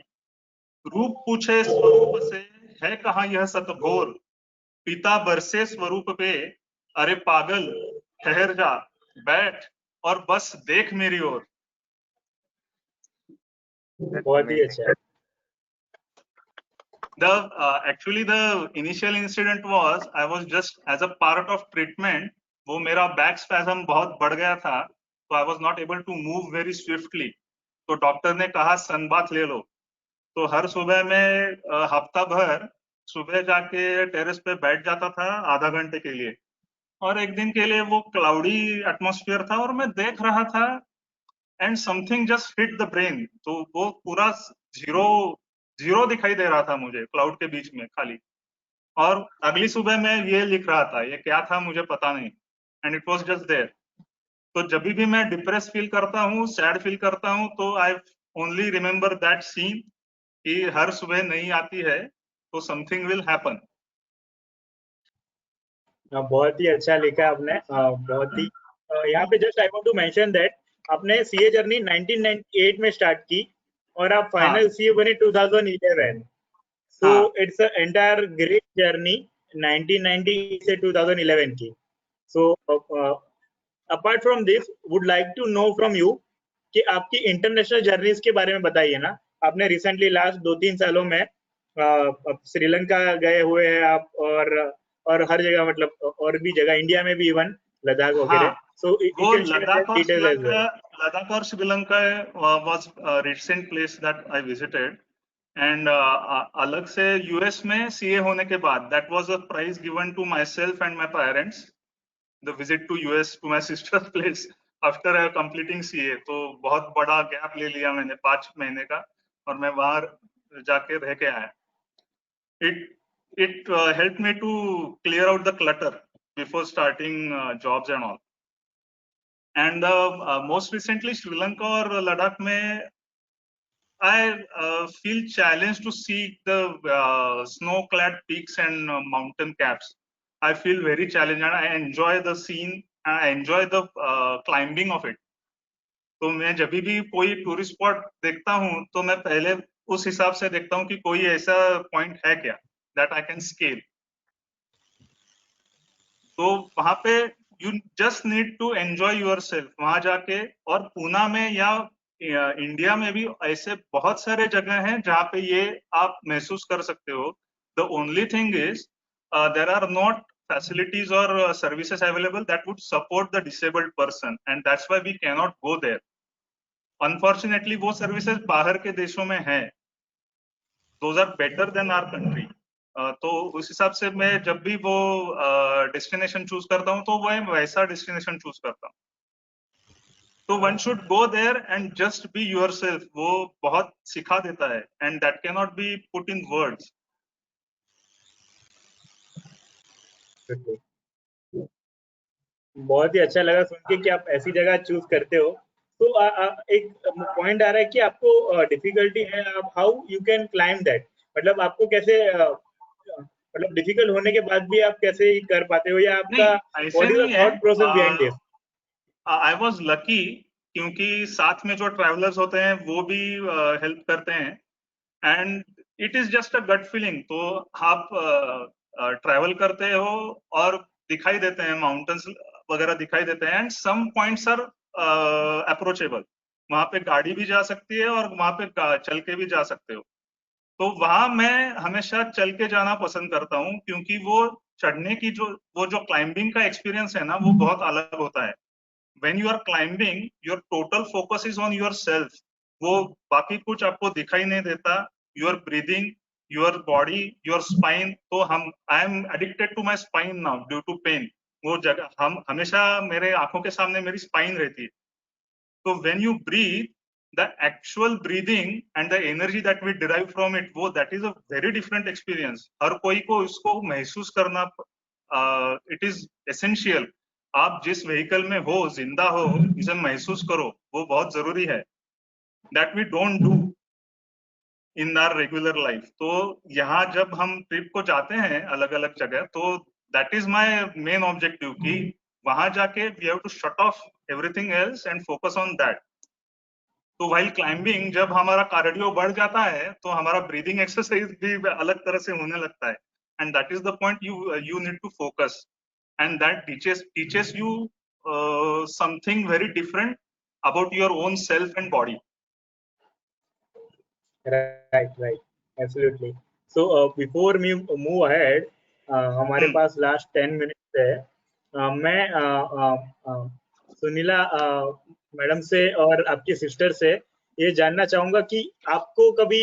रूप पूछे स्वरूप से, है कहाँ यह सतभोर. पिता बरसे स्वरूप पे, अरे पागल ठहर जा, बैठ और बस देख मेरी ओर. बहुत ही अच्छा. Actually the initial incident was I was just as a part of treatment, वो मेरा बैक स्पैज़म बहुत बढ़ गया था, तो I was not able to move very swiftly. तो डॉक्टर ने कहा सन बाथ ले लो. तो हर सुबह में हफ्ता भर सुबह जाके टेरेस पे बैठ जाता था आधा घंटे के लिए, और एक दिन के लिए वो क्लाउडी एटमॉस्फेयर था और मैं देख रहा था and something just hit the brain. तो वो पूरा जीरो दिखाई दे रहा था मुझे क्लाउड के बीच में खाली, और अगली सुबह मैं ये लिख रहा था, ये क्या था मुझे पता नहीं, and it was just there. तो जब भी मैं डिप्रेस फील करता हूँ, सैड फील करता हूँ, तो I only remember that scene कि हर सुबह नहीं आती है तो समथिंग विल हैपन. बहुत ही अच्छा लिखा आपने. बहुत ही यहाँ पे just I want to mention that आपने सीए जर्नी 1998 में स्टार्ट की और आप फाइनल सीए बने 2011. So it's a entire great journey 1990 से 2011 की. So apart from this would like to know from you कि आपकी इंटरनेशनल जर्नीज के बारे में बताइए ना. आपने रिसेंटली लास्ट 2-3 सालों में श्रीलंका गए हुए हैं आप, और हर जगह, मतलब और भी जगह, इंडिया में भी, इवन लद्दाख वगैरह. सो वो लद्दाख और Sri Lanka was recent place that I visited, and अलग से यूएस में सीए होने के बाद that was a prize given to my self and my parents, the visit to US to my sister place after completing CA. तो बहुत बड़ा gap ले लिया मैंने 5 महीने का, और मैं वहां जाके रह के आया. It helped me to clear out the clutter before starting jobs and all. And most recently Sri Lanka or Ladakh mein I feel challenged to see the snow-clad peaks and mountain caps. I feel very challenged and I enjoy the scene and I enjoy the climbing of it. तो मैं जब भी कोई tourist spot देखता हूँ तो मैं पहले उस हिसाब से देखता हूँ कि कोई ऐसा पॉइंट है क्या दैट आई कैन स्केल. तो वहां पे you just need to enjoy yourself वहां जाके. और पूना में या इंडिया में भी ऐसे बहुत सारे जगह हैं जहाँ पे ये आप महसूस कर सकते हो. The only thing is there are not facilities or services available that would support the disabled person, and that's why we cannot go there. Unfortunately, वो services बाहर के देशों में हैं. Those are better than our country. तो उस हिसाब से मैं जब भी वो डेस्टिनेशन चूज करता हूँ तो मैं वैसा डेस्टिनेशन चूज करता हूँ. तो one should go there and just be yourself. वो बहुत सिखा देता है, and that cannot be put in words. बहुत ही अच्छा लगा सुन के कि आप ऐसी जगह चूज करते हो. तो एक पॉइंट आ रहा है कि आपको डिफिकल्टी है, आप how you can climb that, मतलब आपको कैसे मतलब डिफिकल्ट होने के बाद भी आप कैसे कर पाते हो, या आपका what is the thought process behind this? I was lucky क्योंकि साथ में जो ट्रैवलर्स होते हैं वो भी हेल्प करते हैं, and it is just a gut feeling. तो आप ट्रैवल करते हो और दिखाई देते हैं, माउंटेन्स वगैरह दिखाई देते हैं, and some points are approachable. वहां पे गाड़ी भी जा सकती है और वहां पे चल के भी जा सकते हो. तो वहां मैं हमेशा चल के जाना पसंद करता हूँ क्योंकि वो चढ़ने की वो जो क्लाइंबिंग का एक्सपीरियंस है ना वो बहुत अलग होता है. When you are climbing, your total focus is on yourself. वो बाकी कुछ आपको दिखाई नहीं देता. Your breathing, your body, your spine. तो I am addicted to my spine now due to pain. वो जगह हमेशा मेरे आंखों के सामने मेरी स्पाइन रहती है. तो when you breathe, the actual breathing and the energy that we derive from it, that is a very different experience. हर कोई को इसको महसूस करना it is essential. आप जिस व्हीकल में हो, जिंदा हो, इसे महसूस करो, वो बहुत जरूरी है. That we don't do in our regular life. तो यहाँ जब हम ट्रिप को जाते हैं अलग अलग जगह, तो that is my main objective कि वहां जाके we have to shut off everything else and focus on that. तो while climbing जब हमारा कार्डियो बढ़ जाता है तो हमारा ब्रीदिंग एक्सरसाइज भी अलग तरह से होने लगता है, and that is the point you need to focus, and that teaches you something very different about your own self and body. Right, absolutely. So before we move ahead, हमारे पास last 10 minute है. मैं Sunila madam से और आपकी sister से ये जानना चाहूंगा कि आपको कभी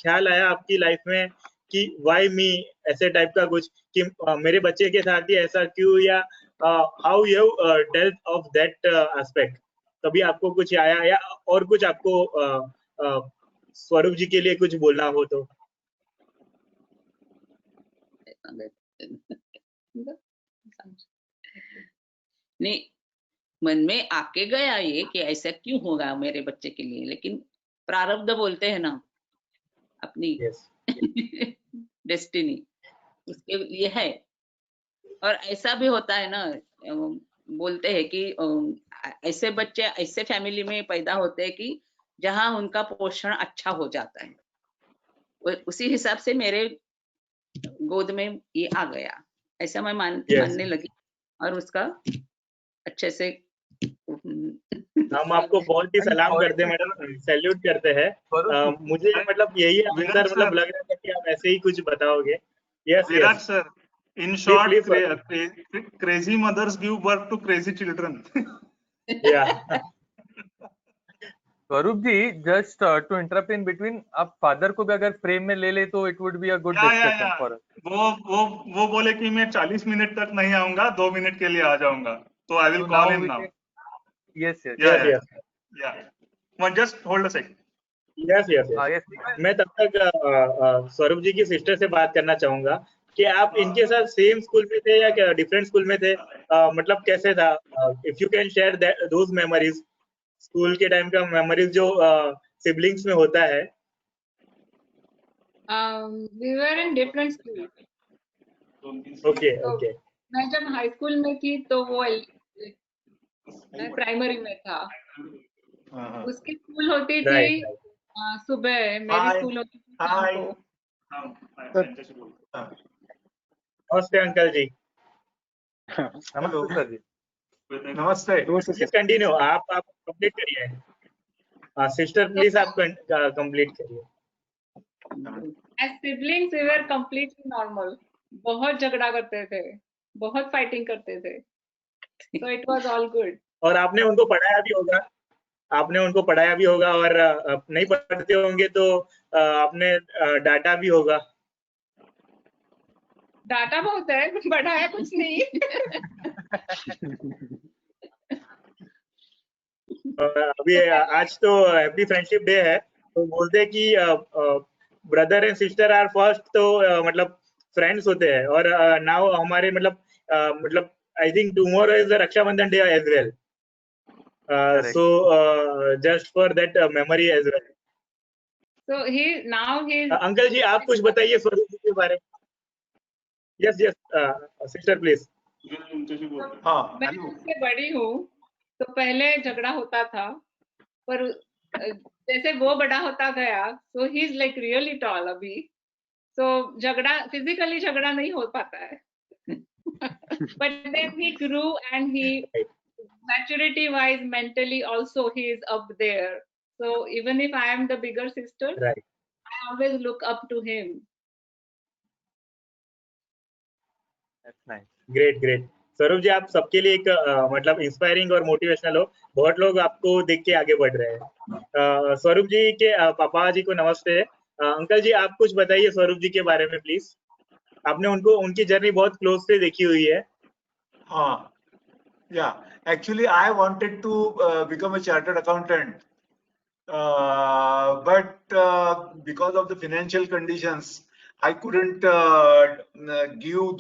ख्याल आया आपकी लाइफ में कि वाई मी, ऐसे टाइप का कुछ कि मेरे बच्चे के साथ ही ऐसा क्यों, या how you dealt of that aspect, कभी आपको कुछ आया, या और कुछ आपको स्वरूप जी के लिए कुछ बोलना हो तो? नहीं, मन में आके गया ये कि ऐसा क्यों होगा मेरे बच्चे के लिए, लेकिन प्रारब्ध बोलते हैं ना अपनी डेस्टिनी, उसके लिए है. और ऐसा भी होता है ना, बोलते हैं कि ऐसे बच्चे ऐसे फैमिली में पैदा होते हैं कि जहां उनका पोषण अच्छा हो जाता है. उसी हिसाब से मेरे गोद में ये आ गया, ऐसा मैं मानने लगी, और उसका अच्छे से हम आपको बहुत ही सलाम करते हैं मैडम, सैल्यूट करते हैं. मुझे मतलब यही आंसर मतलब लग रहा था कि आप ऐसे ही कुछ बताओगे. Yes Virat sir, in short, crazy mothers give birth to crazy children. Yeah. Swaroop ji, just to interrupt in between, आप फादर को भी अगर फ्रेम में ले ले तो it would be a good discussion for us. वो बोले कि मैं 40 मिनट तक नहीं आऊंगा, 2 मिनट के लिए आ जाऊंगा, तो I will call him now. Yes. Just hold a second. Yes. मैं तब तक स्वरूप जी की सिस्टर से बात करना चाहूंगा कि आप इनके साथ सेम स्कूल में थे या डिफरेंट स्कूल में थे, मतलब कैसे था? If you can share those memories, school के टाइम का मेमोरीज जो सिबलिंग्स में होता है. We were in different schools. Okay. मैं जब हाई स्कूल में थी तो वो मैं प्राइमरी में था। उसकी स्कूल होती थी Right. सुबह, मेरी Hi. स्कूल होती थी शाम Hi. को। नमस्ते अंकल जी। नमस्ते sir ji. Namaste. Please continue. आप कंप्लीट करिए। सिस्टर प्लीज आप कंप्लीट करिए। As siblings we were completely normal. बहुत झगड़ा करते थे, बहुत फाइटिंग करते थे, so it was all good. और आपने उनको पढ़ाया भी होगा, और नहीं पढ़ते होंगे तो आपने डाटा भी होगा। डाटा बहुत है, पढ़ाया कुछ नहीं। अभी आज तो हैप्पी फ्रेंडशिप डे है, तो बोलते हैं कि brother and sister are first, तो मतलब फ्रेंड्स होते हैं। और नाउ हमारे मतलब I think tomorrow is the Rakshabandhan day as well, so just for that memory as well. So now he is uncle ji आप कुछ बताइए स्वरूप जी के बारे में। Yes sister please. हाँ, मैं उससे बड़ी हूँ, तो पहले झगड़ा होता था, पर जैसे वो बड़ा होता गया, so he is like really tall अभी, so झगड़ा फिजिकली झगड़ा नहीं हो पाता है। But then he grew and he maturity wise, mentally also he is up there. So even if I am the bigger sister, right, I always look up to him. That's nice. Great. स्वरूप जी आप सबके लिए एक मतलब inspiring और motivational हो। बहुत लोग आपको देख के आगे बढ़ रहे हैं। स्वरूप जी के पापा जी को नमस्ते। अंकल जी आप कुछ बताइए स्वरूप जी के बारे में प्लीज। आपने उनकी जर्नी बहुत क्लोज से देखी हुई है। हाँ, yeah. Actually, I wanted to become a chartered accountant, but because of the financial conditions, I couldn't give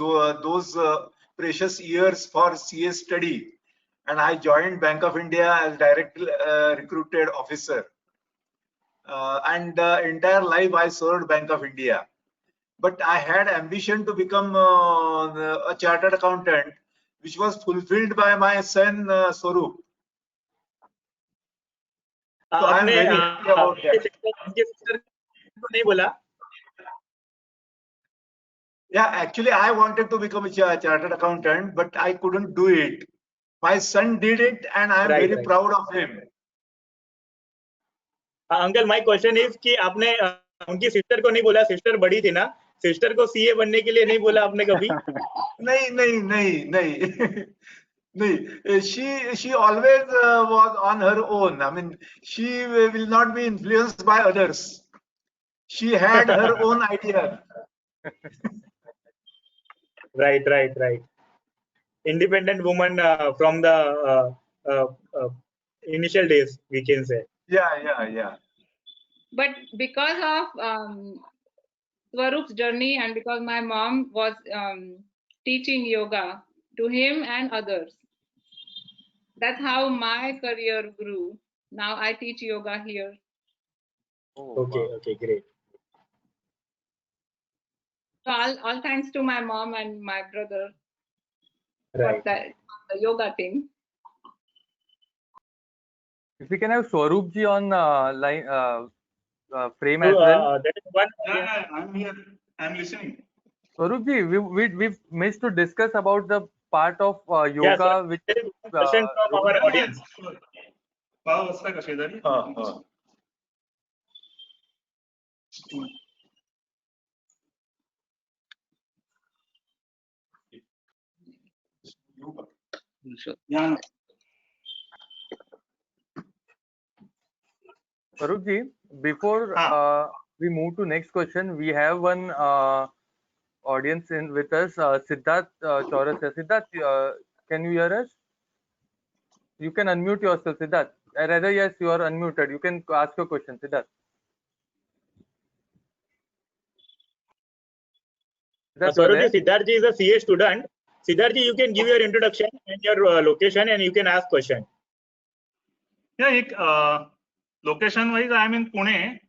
those precious years for CA study, and I joined Bank of India as direct recruited officer. And entire life I served Bank of India. But I had ambition to become a chartered accountant, which was fulfilled by my son Swaroop. So I am आपने very happy about that. उनके sister को नहीं बोला? Yeah, actually, I wanted to become a chartered accountant, but I couldn't do it. My son did it, and I am Right, very right. proud of him. Uncle my question is कि आपने उनकी sister को नहीं बोला? Sister बड़ी थी ना, sister को सीए बनने के लिए नहीं बोला आपने कभी? नहीं. She always was on her own. I mean, she will not be influenced by others. She had her own idea. Right. Independent woman from the initial days, we can say. Yeah. But because of Swaroop's journey and because my mom was teaching yoga to him and others, that's how my career grew. Now I teach yoga here. Oh, wow. Okay, great. So all thanks to my mom and my brother Right. for that, the yoga thing. If we can have Swaroop ji on line frame So as well. that is one. Yeah, I'm here. I'm listening. Swaroop ji, we've missed to discuss about the part of yoga Yeah, so which there is one question from our audience. भाव असता का शेजारी? Swaroop ji, before we move to next question, we have one audience with us, Siddharth Chaurasia. Siddharth, can you hear us? You can unmute yourself, Siddharth. Rather, yes, you are unmuted. You can ask your question, Siddharth. Siddharth ji is a CA student. Siddharth ji, you can give your introduction and your location, and you can ask question. Yeah, location wise, I am in Pune.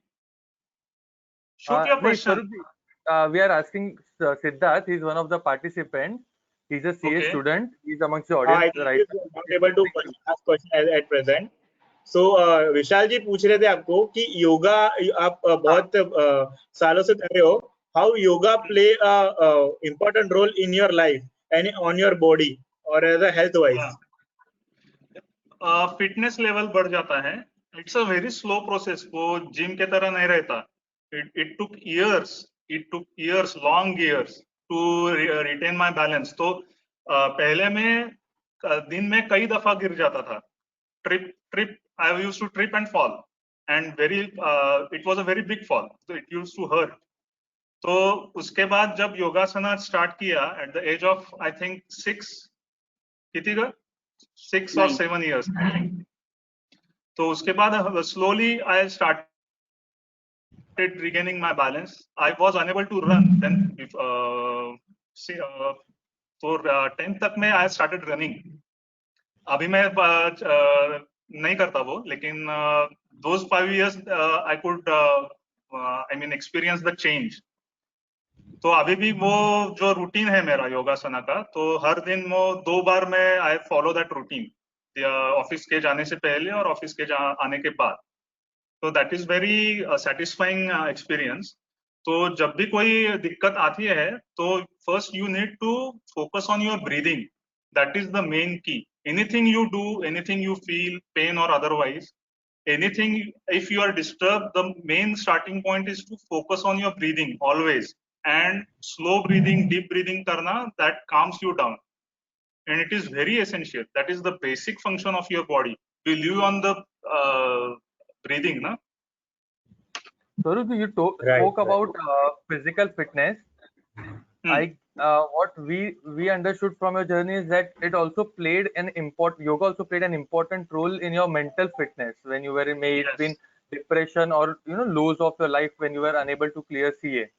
Shoot your question. We are asking Siddharth. He is one of the participants. He's a CA Okay. student. He's amongst the I audience think right he's now. not able to ask question at present. So विशाल जी पूछ रहे थे आपको कि योगा आप बहुत सालों से कर रहे हो. How yoga play a important role in your life and on your body or as a health wise? Fitness level बढ़ जाता है. It's a very slow process. वो जिम के तरह नहीं रहता. It took years long years to retain my balance. तो पहले में दिन में कई दफा गिर जाता था. Trip I used to trip and fall and very it was a very big fall. so it used to hurt. तो उसके बाद जब योगासना स्टार्ट किया at the age of I think 6 or 7 years. तो उसके बाद slowly I started regaining my balance. I was unable to run then. तो 10th तक में I started running. अभी मैं नहीं करता वो, लेकिन those 5 years I could experience the change. तो अभी भी वो जो रूटीन है मेरा योगासना का, तो हर दिन वो 2 बार मैं I follow that routine office के जाने से पहले और ऑफिस के आने के बाद. तो that is very satisfying experience. तो जब भी कोई दिक्कत आती है तो first you need to focus on your breathing. That is the main key. Anything you do, anything you feel, pain or otherwise, anything, if you are disturbed, the main starting point is to focus on your breathing always. And slow breathing, deep breathing karna, that calms you down, and it is very essential. That is the basic function of your body. We live on the breathing, na? Swaroop, you Right, spoke right. about physical fitness. What we understood from your journey is that it also played yoga also played an important role in your mental fitness when you were in, may it been depression or lows of your life when you were unable to clear CA.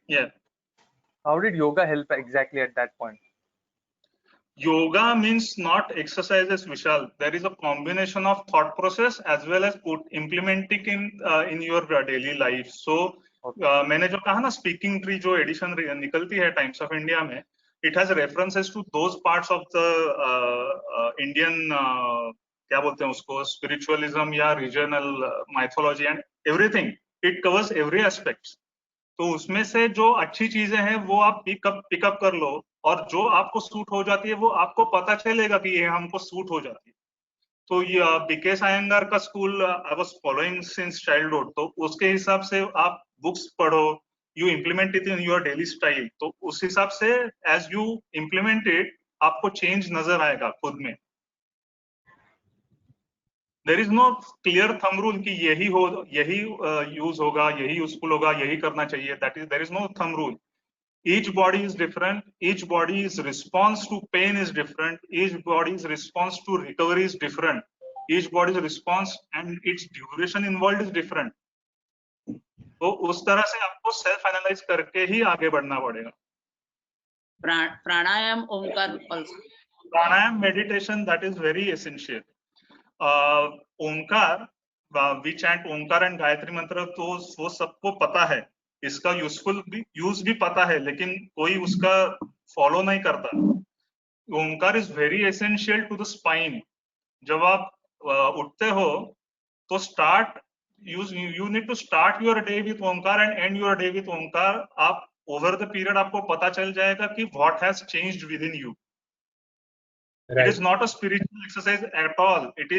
Yeah. How did yoga help exactly at that point? Yoga means not exercises, Vishal. There is a combination of thought process as well as implementing in your daily life. So मैंने जो कहा ना, speaking tree जो edition निकलती है Times of India में, it has references to those parts of the Indian, क्या बोलते हैं उसको, स्पिरिचुअलिज्म या regional mythology and everything. It covers every aspects. तो उसमें से जो अच्छी चीजें हैं वो आप पिकअप कर लो, और जो आपको सूट हो जाती है वो आपको पता चलेगा कि ये हमको सूट हो जाती है. तो ये बीके सायंगर का school I was following since childhood. तो उसके हिसाब से आप बुक्स पढ़ो, you implement it in your daily style. तो उस हिसाब से एज यू इम्प्लीमेंट इट, आपको चेंज नजर आएगा खुद में. There is no clear thumb rule कि यही यूज होगा, यही यूजफुल होगा, यही करना चाहिए. That is, there is no thumb rule. Each body is different. Each body's response to pain is different. Each body's response to recovery is different. Each body's response and its duration involved is different. तो उस तरह से आपको self analyse करके ही आगे बढ़ना पड़ेगा. Pranayama, Omkar also. Pranayama, meditation, that is very essential. Omkar, we chant Omkar and Gayatri mantra, तो वो सबको पता है. इसका यूज भी पता है, लेकिन कोई उसका फॉलो नहीं करता. Omkar is very essential to the spine. जब आप उठते हो तो you need to start your day with Omkar and end your day with Omkar. आप ओवर द पीरियड आपको पता चल जाएगा कि what has changed with in you. It is not a spiritual exercise at all. It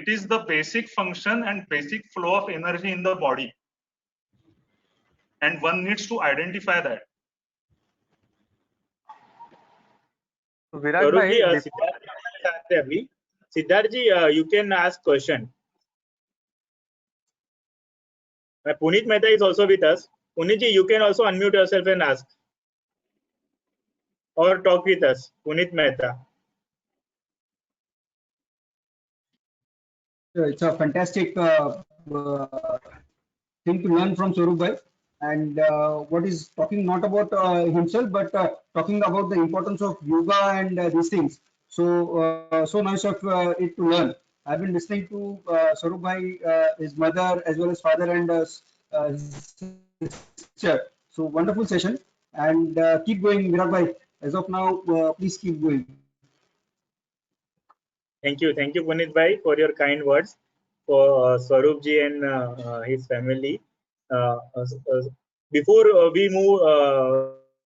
is the basic function and basic flow of energy in the body. And one needs to identify that. Viraj bhai, Siddharth ji, you can ask question. Puneet Mehta is also with us. Puneet ji, you can also unmute yourself and ask or talk with us. Puneet Mehta. It's a fantastic thing to learn from Swaroop bhai. And what is talking not about himself, but talking about the importance of yoga and these things. So nice of it to learn. I've been listening to Swaroop bhai, his mother as well as father and his sister. So wonderful session, and keep going, Viraj bhai. As of now, please keep going. Thank you, Puneet bhai, for your kind words for Swaroop ji and his family. Before we move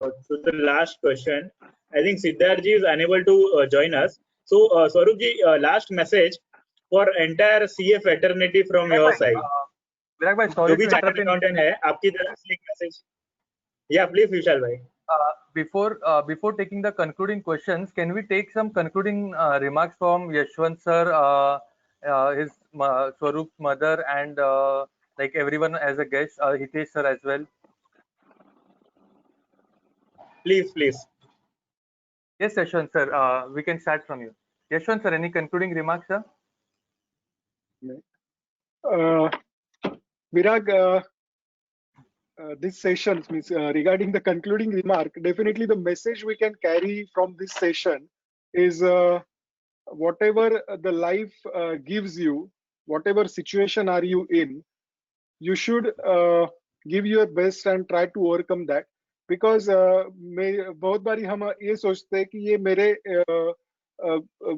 to the last question, I think Siddharth ji is unable to join us. So, Swaroop ji, last message for entire CA fraternity from your side. विराग भाई, जो sorry भी to chartered interrupt in accountant है, आपकी तरफ से एक message. Yeah, please, Vishal bhai. before taking the concluding questions, can we take some concluding remarks from Yashwant sir, his Swaroop's mother, and like everyone as a guest, Hitesh sir as well? Please. Yes, Yashwant sir, we can start from you. Yashwant sir, any concluding remarks, sir? Virag, this session means regarding the concluding remark, definitely the message we can carry from this session is whatever the life gives you, whatever situation are you in, you should give your best and try to overcome that. Because बहुत बारी हम ये सोचते हैं कि ये मेरे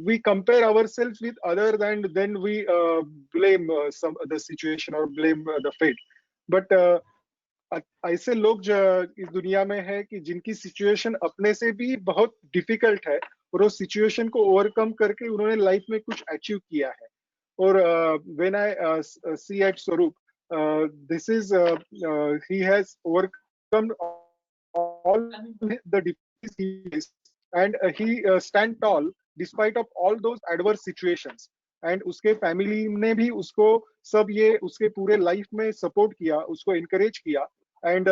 we compare ourselves with other, and then we blame the situation or blame the fate. But ऐसे लोग इस दुनिया में है कि जिनकी सिचुएशन अपने से भी बहुत डिफिकल्ट है और उस सिचुएशन को ओवरकम करके उन्होंने लाइफ में कुछ अचीव किया है. और व्हेन आई सी एट स्वरूप, this is he has overcome all the difficulties he faced, and he stand tall despite of all those adverse situations. And उसके फैमिली ने भी उसको सब ये उसके पूरे लाइफ में सपोर्ट किया, उसको इनकरेज किया. And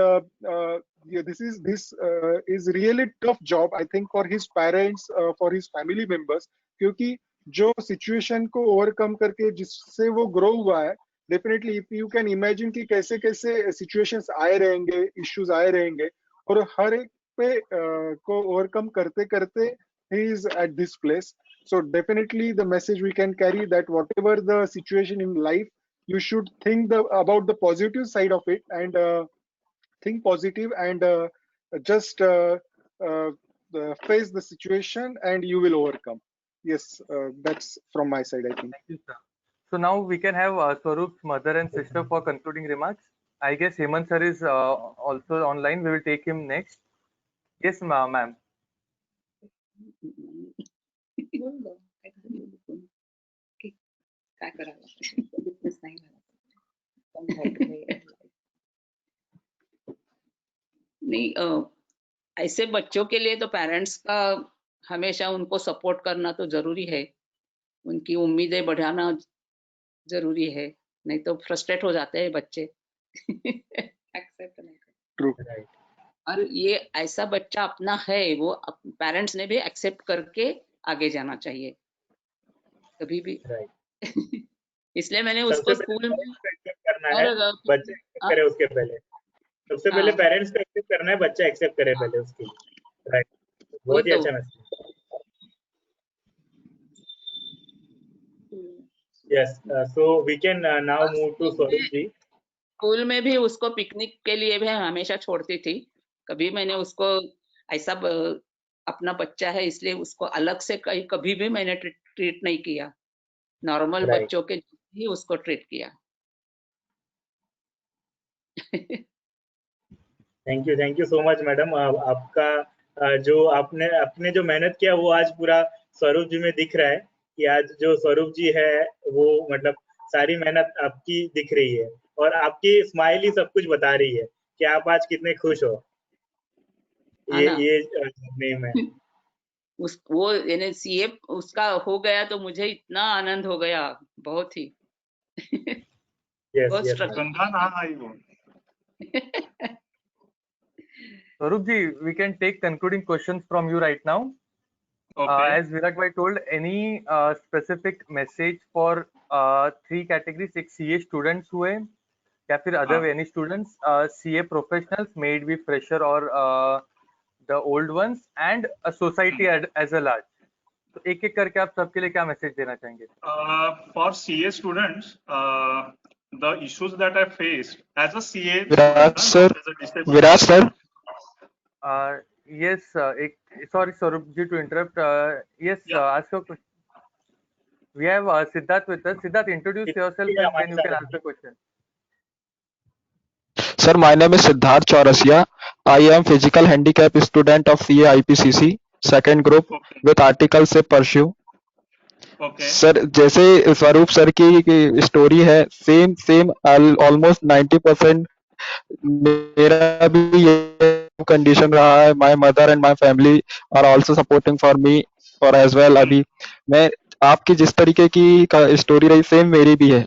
this is really tough job, I think, for his parents, for his family members, क्योंकि जो सिचुएशन को ओवरकम करके जिससे वो ग्रो हुआ है, definitely if you can imagine कि कैसे कैसे सिचुएशंस आए रहेंगे, इश्यूज आए रहेंगे, और हर एक पे को ओवरकम करते करते he is at this place. So definitely the message we can carry, that whatever the situation in life, you should think about the positive side of it, and think positive, and just face the situation, and you will overcome. Yes, that's from my side, I think. Thank you, sir. So now we can have Swaroop's mother and sister for concluding remarks. I guess Hemant sir is also online. We will take him next. Yes, ma'am. नहीं, ऐसे बच्चों के लिए तो parents का हमेशा उनको support करना तो जरूरी है, उनकी उम्मीदें बढ़ाना जरूरी है, नहीं तो फ्रस्ट्रेट हो जाते हैं बच्चे. एक्सेप्ट नहीं करते. और ये ऐसा बच्चा अपना है, वो पेरेंट्स ने भी एक्सेप्ट करके आगे जाना चाहिए कभी भी. इसलिए मैंने उसको स्कूल में करना है, बच्चे एक्सेप्ट करे उसके पहले. सबसे पहले पेरेंट्स को एक्सेप्ट करना है, बच्चा एक्सेप्ट करे पहले उसके. राइट, बहुत ही अच्छा message. Yes, so we can now move to Swarup ji. School में भी उसको पिकनिक के लिए भी हमेशा छोड़ती थी. कभी मैंने उसको ऐसा अपना बच्चा है इसलिए उसको अलग से कभी भी मैंने ट्रीट नहीं किया. नॉर्मल बच्चों के ही उसको ट्रीट किया. Thank you so much madam. आपका जो आपने जो मेहनत किया वो आज पूरा स्वरूप जी में दिख रहा है कि आज जो स्वरूप जी है वो मतलब सारी मेहनत आपकी दिख रही है, और आपकी स्माइल ही सब कुछ बता रही है कि आप आज कितने खुश हो. ये जर्नी में वो यानी सीए उसका हो गया तो मुझे इतना आनंद हो गया, बहुत ही. yes. Swaroop ji, we can take concluding questions from you right now. Okay. As Virag bhai told, any specific message for three categories, एक CA students हुए या फिर other any students, CA professionals, may it be fresher or the old ones, and a society as a large. तो एक एक करके आप सबके लिए क्या मैसेज देना चाहेंगे? For CA students, the issues that I faced as a CA. Viraj sir. Yes, sorry, Swarupji, to interrupt. Yes, Yeah. ask your question. We have Siddharth with us. Siddharth, introduce yourself Yeah, and then you can ask the question. Sir, my name is Siddharth Chaurasia. I am physical handicap student of CA IPCC second group Okay. with article से pursue. Okay. Sir जैसे स्वरूप sir की story है same almost 90% मेरा भी ये condition रहा है. My mother and my family are also supporting for me और एज वेल. अभी मैं आपकी जिस तरीके की स्टोरी रही सेम मेरी भी है.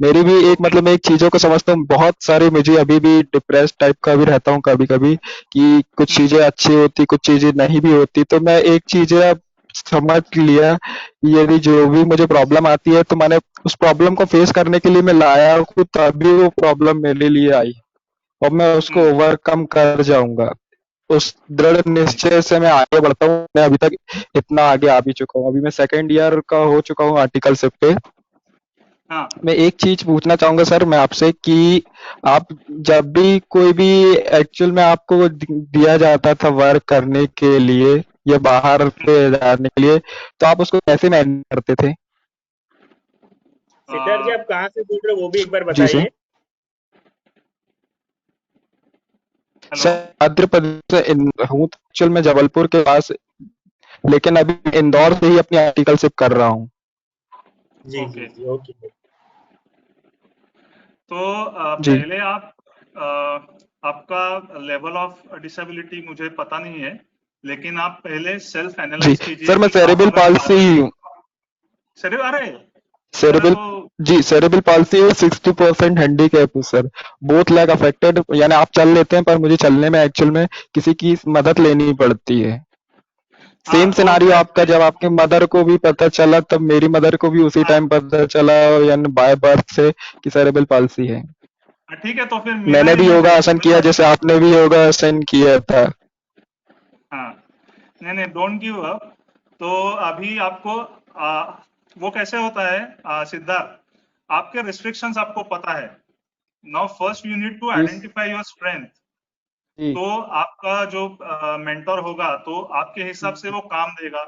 मेरी भी एक मतलब मैं एक चीजों को समझता हूँ. बहुत सारे मुझे अभी भी डिप्रेस टाइप का भी रहता हूँ कभी कभी कि कुछ चीजें अच्छी होती कुछ चीजें नहीं भी होती. तो मैं एक चीज अब समझ लिया कि यदि जो भी मुझे प्रॉब्लम आती है तो मैंने उस प्रॉब्लम को फेस करने के लिए मैं लाया हूँ तभी वो प्रॉब्लम मेरे लिए आई और मैं उसको ओवरकम कर जाऊंगा. उस दृढ़ निश्चय से मैं आगे बढ़ता हूँ. मैं अभी तक इतना आगे आ भी चुका हूँ. अभी मैं सेकेंड ईयर का हो चुका हूँ आर्टिकल शिप पे. हाँ. मैं एक चीज पूछना चाहूंगा सर मैं आपसे कि आप जब भी कोई भी एक्चुअल में आपको दिया जाता था वर्क करने के लिए या बाहर पे जाने के लिए तो आप उसको कैसे मैनेज करते थे? सिद्धार्थ जी, आप कहाँ से बोल रहे हो वो भी एक बार जी सर. बताइए. सर आंध्र प्रदेश से हूँ एक्चुअल में जबलपुर के पास लेकिन अभी इंदौर से ही अपनी आर्टिकल शिप कर रहा हूँ. जी जी जी. ओके. तो जी. पहले आप आपका लेवल ऑफ डिसेबिलिटी मुझे पता नहीं है लेकिन आप पहले सेल्फ जी एनालाइज कीजिए. सर मैं कि आप सेरेब्रल अगर पाल्सी हूँ. अरे सेरेब्रल जी सेरेब्रल पाल्सी 60% हैंडीकैप हूँ सर. बोथ लेग अफेक्टेड यानी आप चल लेते हैं पर मुझे चलने में एक्चुअल में किसी की मदद लेनी पड़ती है. सेम तो सिनारियो आपका जब आपके मदर को भी पता चला तब मेरी मदर को भी उसी टाइम पता चला यानी बाय बर्थ से कि सेरेब्रल पाल्सी है. ठीक है. तो फिर मेरा मैंने भी इमेज योगासन किया जैसे आपने भी योगासन किया था. हाँ. नहीं डोंट गिव अप. तो अभी आपको वो कैसे होता है सिद्धार्थ, आपके रिस्ट्रिक्शंस आपको पता है. Now first you need to identify your strength. तो आपका जो मेंटर होगा तो आपके हिसाब से वो काम देगा.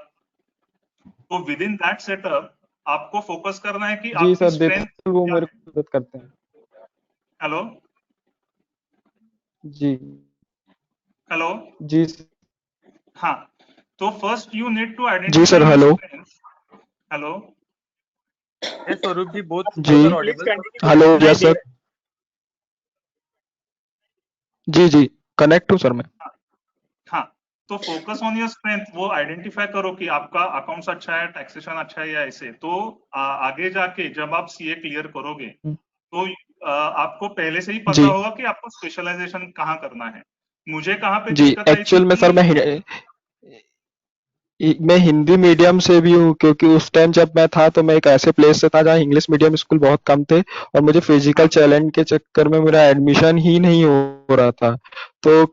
तो विद इन दैट सेटअप आपको फोकस करना है कि जी आपकी सर स्ट्रेंथ वो मेरे को मदद करते हैं. हेलो जी. हेलो. जी. हाँ. तो first you need to ji identify sir. Your hello. Strength. Hello. Yes, Swarup ji, both ji. are audible. Hello. Yes sir. Ji connect हूँ सर मैं. हाँ. तो फोकस ऑन योर स्ट्रेंथ. वो आइडेंटिफाई करो कि आपका अकाउंट्स अच्छा है, टैक्सेशन अच्छा है या ऐसे. तो आगे जाके जब आप सीए क्लियर करोगे तो आपको पहले से ही पता होगा कि आपको स्पेशलाइजेशन कहाँ करना है. मुझे कहाँ पे जी दिक्कत आई थी एक्चुअल में सर मैं हिंदी मीडियम से भी हूँ क्योंकि उस टाइम जब मैं था तो मैं एक ऐसे प्लेस से था जहाँ इंग्लिश मीडियम स्कूल बहुत कम थे और मुझे फिजिकल चैलेंज के चक्कर में मेरा एडमिशन ही नहीं हो रहा था. तो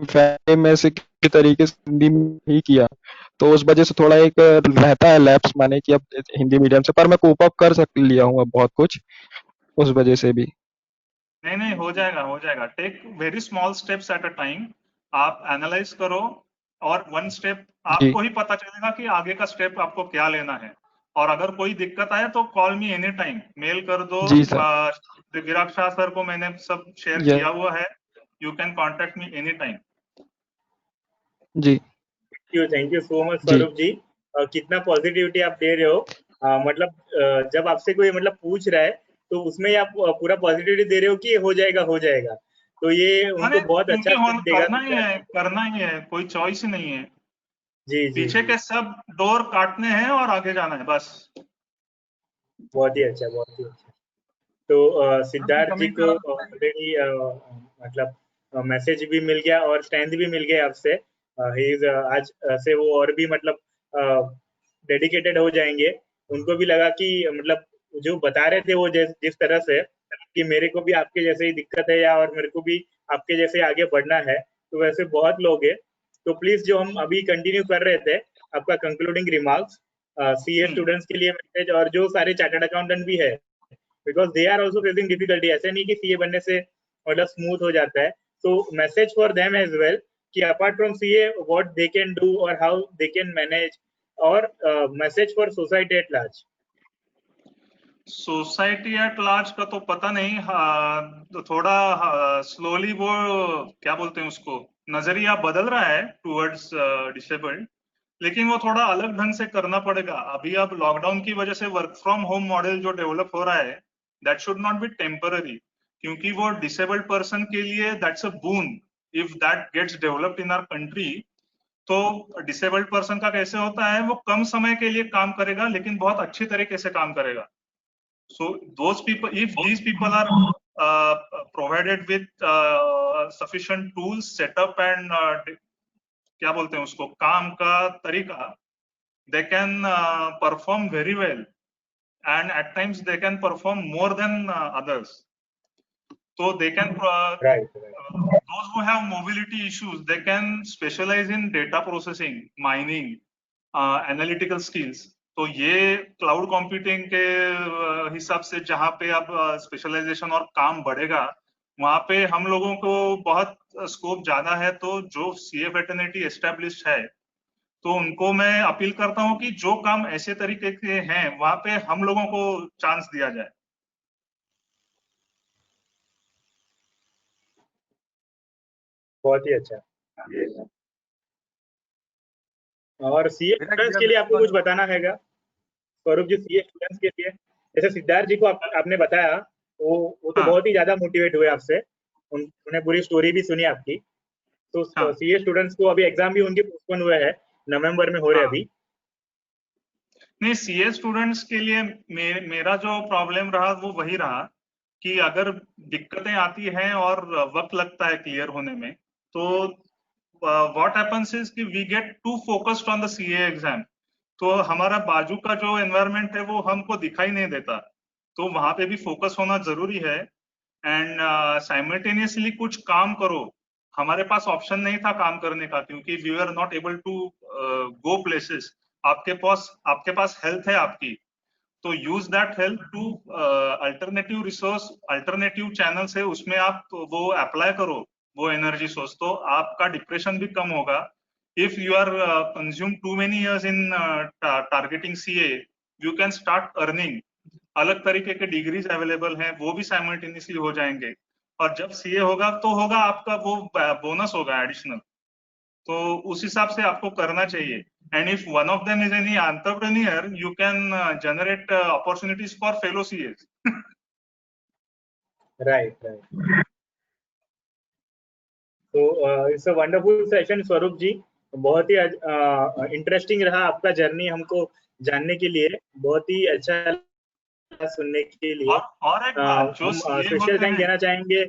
फैमिली में से किसी तरीके से हिंदी में ही किया तो उस वजह से थोड़ा एक रहता है लैप्स माने कि अब हिंदी मीडियम से पर मैं कोप अप कर लिया हूँ अब बहुत कुछ उस वजह से भी. नहीं हो जाएगा. Take very small steps at a time. आप एनालाइज करो और वन स्टेप आपको ही पता चलेगा कि आगे का स्टेप आपको क्या लेना है. और अगर कोई दिक्कत आए तो call me any time. Mail कर दो. विराग शाह सर को मैंने सब शेयर किया हुआ है. You can contact me any time. Ji. Thank you so much Swarup ji. कितना पॉजिटिविटी आप दे रहे हो. मतलब जब आपसे कोई मतलब पूछ रहा है तो उसमें आप पूरा पॉजिटिविटी दे रहे हो कि हो जाएगा. तो ये उनको बहुत अच्छा करना ही है. कोई चॉइस ही नहीं है. जी. पीछे के सब डोर काटने हैं और आगे जाना है बस. बहुत ही अच्छा. तो सिद्धार्थ जी को ऑलरेडी मतलब मैसेज भी मिल गया और स्ट्रेंथ भी मिल गया आपसे. आज से वो और भी मतलब डेडिकेटेड हो जाएंगे. उनको भी लगा कि मतलब जो बता रहे थे वो जिस तरह से कि मेरे को भी आपके जैसे ही दिक्कत है या और मेरे को भी आपके जैसे आगे बढ़ना है तो वैसे बहुत लोग हैं. तो प्लीज जो हम अभी कंटिन्यू कर रहे थे आपका कंक्लूडिंग रिमार्क्स सीए स्टूडेंट्स के लिए मैसेज और जो सारे चार्टर्ड अकाउंटेंट भी है because they are also facing difficulty. ऐसे नहीं कि सीए बनने से मतलब स्मूथ हो जाता है. तो message for them as well कि apart from CA, what they can do or how they can manage, or message for society at large. Society at large का तो पता नहीं, तो थोड़ा स्लोली वो क्या बोलते हैं उसको, नजरिया बदल रहा है टुवर्ड्स डिसेबल्ड, लेकिन वो थोड़ा अलग ढंग से करना पड़ेगा। अभी अब लॉकडाउन की वजह से वर्क फ्रॉम होम मॉडल जो डेवलप हो रहा है, that should not be temporary, क्योंकि वो डिसेबल्ड पर्सन के लिए that's a boon if that gets developed in our country. तो डिसेबल्ड पर्सन का कैसे होता है, वो कम समय के लिए काम करेगा लेकिन बहुत अच्छी तरीके से काम करेगा। So those people, if these people are provided with sufficient tools, setup and क्या बोलते हैं उसको, काम का तरीका, they can perform very well, and at times they can perform more than others. So they can, those who have mobility issues, they can specialize in data processing, mining, analytical skills. तो ये cloud computing के हिसाब से जहाँ पे अब specialisation और काम बढ़ेगा, वहाँ पे हम लोगों को बहुत स्कोप ज्यादा है। तो जो सीए फ्रेटर्निटी एस्टेब्लिश्ड है, तो उनको मैं अपील करता हूँ कि जो काम ऐसे तरीके के हैं, वहाँ पे हम लोगों को चांस दिया जाए। बहुत ही अच्छा। और सीए स्टूडेंट्स के लिए आपको कुछ बताना है क्या स्वरूप जी? सीए स्टूडेंट्स के लिए, जैसे सिद्धार्थ जी को आपने बताया, वो तो बहुत ही ज्यादा मोटिवेट हुए आपसे, उन्होंने पूरी स्टोरी भी सुनी आपकी। तो सीए स्टूडेंट्स को अभी एग्जाम भी उनके पोस्टपोन हुए हैं, नवंबर में हो रहे अभी। नहीं, सीए स्टूडेंट्स के लिए मेरा जो प्रॉब्लम रहा वो वही रहा कि अगर दिक्कतें आती हैं और वक्त लगता है क्लियर होने में, तो व्हाट हैपेंस इज कि we get to focused on the CA exam. तो हमारा बाजू का जो एनवायरनमेंट है वो हमको दिखाई नहीं देता, तो वहां पे भी फोकस होना जरूरी है। एंड साइमल्टेनियसली कुछ काम करो। हमारे पास ऑप्शन नहीं था काम करने का, क्योंकि we are not able to go places. आपके पास हेल्थ है आपकी, तो use that health to alternative resource, alternative channel से उसमें आप वो अप्लाई करो, वो एनर्जी सोर्स, तो आपका डिप्रेशन भी कम होगा। If you are consumed too many years in targeting CA, you can start earning. अलग तरीके के डिग्रीज अवेलेबल हैं, वो भी साइमल्टेनियसली हो जाएंगे। और जब सीए होगा तो होगा आपका वो बोनस होगा एडिशनल, तो उस हिसाब से आपको करना चाहिए। And if one of them is any entrepreneur, you can generate opportunities for fellow CS. Right. तो इट्स अ वंडरफुल सेशन स्वरूप जी, बहुत ही इंटरेस्टिंग रहा आपका जर्नी, हमको जानने के लिए बहुत ही अच्छा सुनने के लिए। और एक बात, जो स्पेशल थैंक देना चाहेंगे।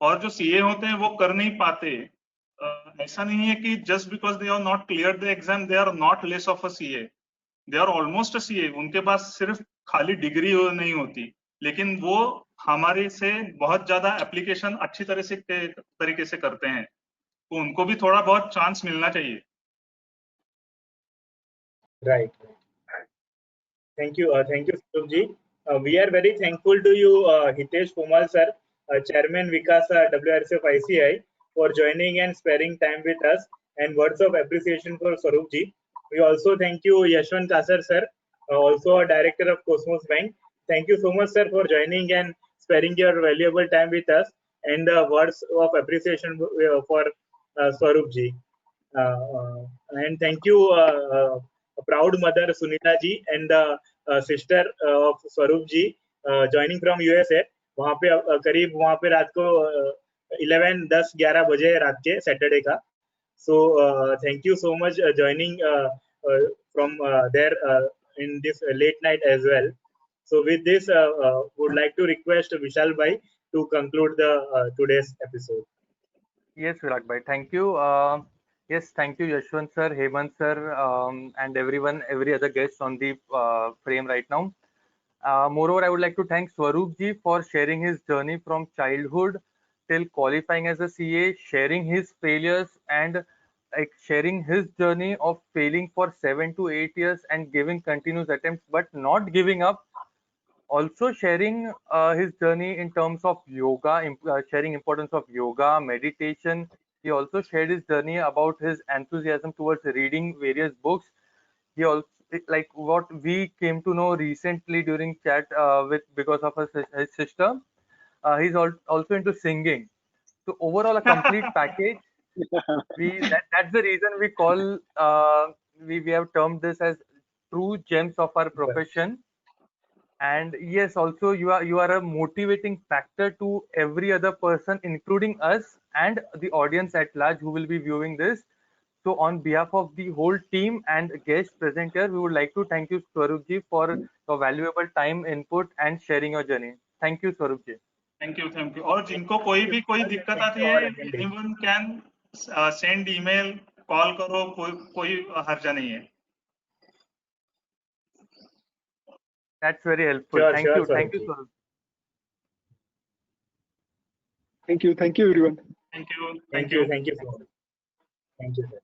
और जो सीए होते हैं वो कर नहीं पाते, ऐसा नहीं है कि just because they are not clear the exam they are not less of a CA, they are almost a CA. उनके पास सिर्फ खाली डिग्री नहीं होती, लेकिन वो हमारे से बहुत ज्यादा एप्लीकेशन अच्छी तरह से तरीके से करते हैं, तो उनको भी थोड़ा बहुत चांस मिलना चाहिए। Right. Thank you Swaroop ji. We are very thankful to you Hitesh Pomal sir, chairman Vikas WRC of ICI, for joining and sparing time with us, and words of appreciation for Swaroop ji. We also thank you Yashwant Kasar sir, also a director of Cosmos Bank. Thank you so much sir for joining and sparing your valuable time with us, and words of appreciation for Swaroop ji. And thank you proud mother Sunita ji and the sister of Swaroop ji, joining from USA. वहाँ पे करीब रात को 11-10-11 बजे रात के Saturday का। So thank you so much joining from there in this late night as well. So with this would like to request Vishal bhai to conclude the today's episode. Yes, Virag bhai, thank you. Yes, thank you Yashwant sir, Hemant sir, and every other guest on the frame right now. Moreover, I would like to thank Swaroop ji for sharing his journey from childhood till qualifying as a CA, sharing his failures and sharing his journey of failing for 7 to 8 years and giving continuous attempts but not giving up. Also sharing his journey in terms of yoga, sharing importance of yoga, meditation, He also shared his journey about his enthusiasm towards reading various books. He also, like what we came to know recently during chat with because of his sister, he's also into singing. So overall, a complete package. That's the reason we call we have termed this as true gems of our profession. And yes, also you are a motivating factor to every other person, including us and the audience at large who will be viewing this. So on behalf of the whole team and guest present here, we would like to thank you, Swaroop ji, for your valuable time, input, and sharing your journey. Thank you, Swaroop ji. Thank you और जिनको कोई भी कोई दिक्कत आती है anyone can send email call करो कोई हर्जा नहीं है That's very helpful. Sure, Thank sure, you. Thank you, Swaroop ji. Swaroop. Thank you. Thank you, everyone. Thank you Thank you. Thank you so much. Thank you, sir.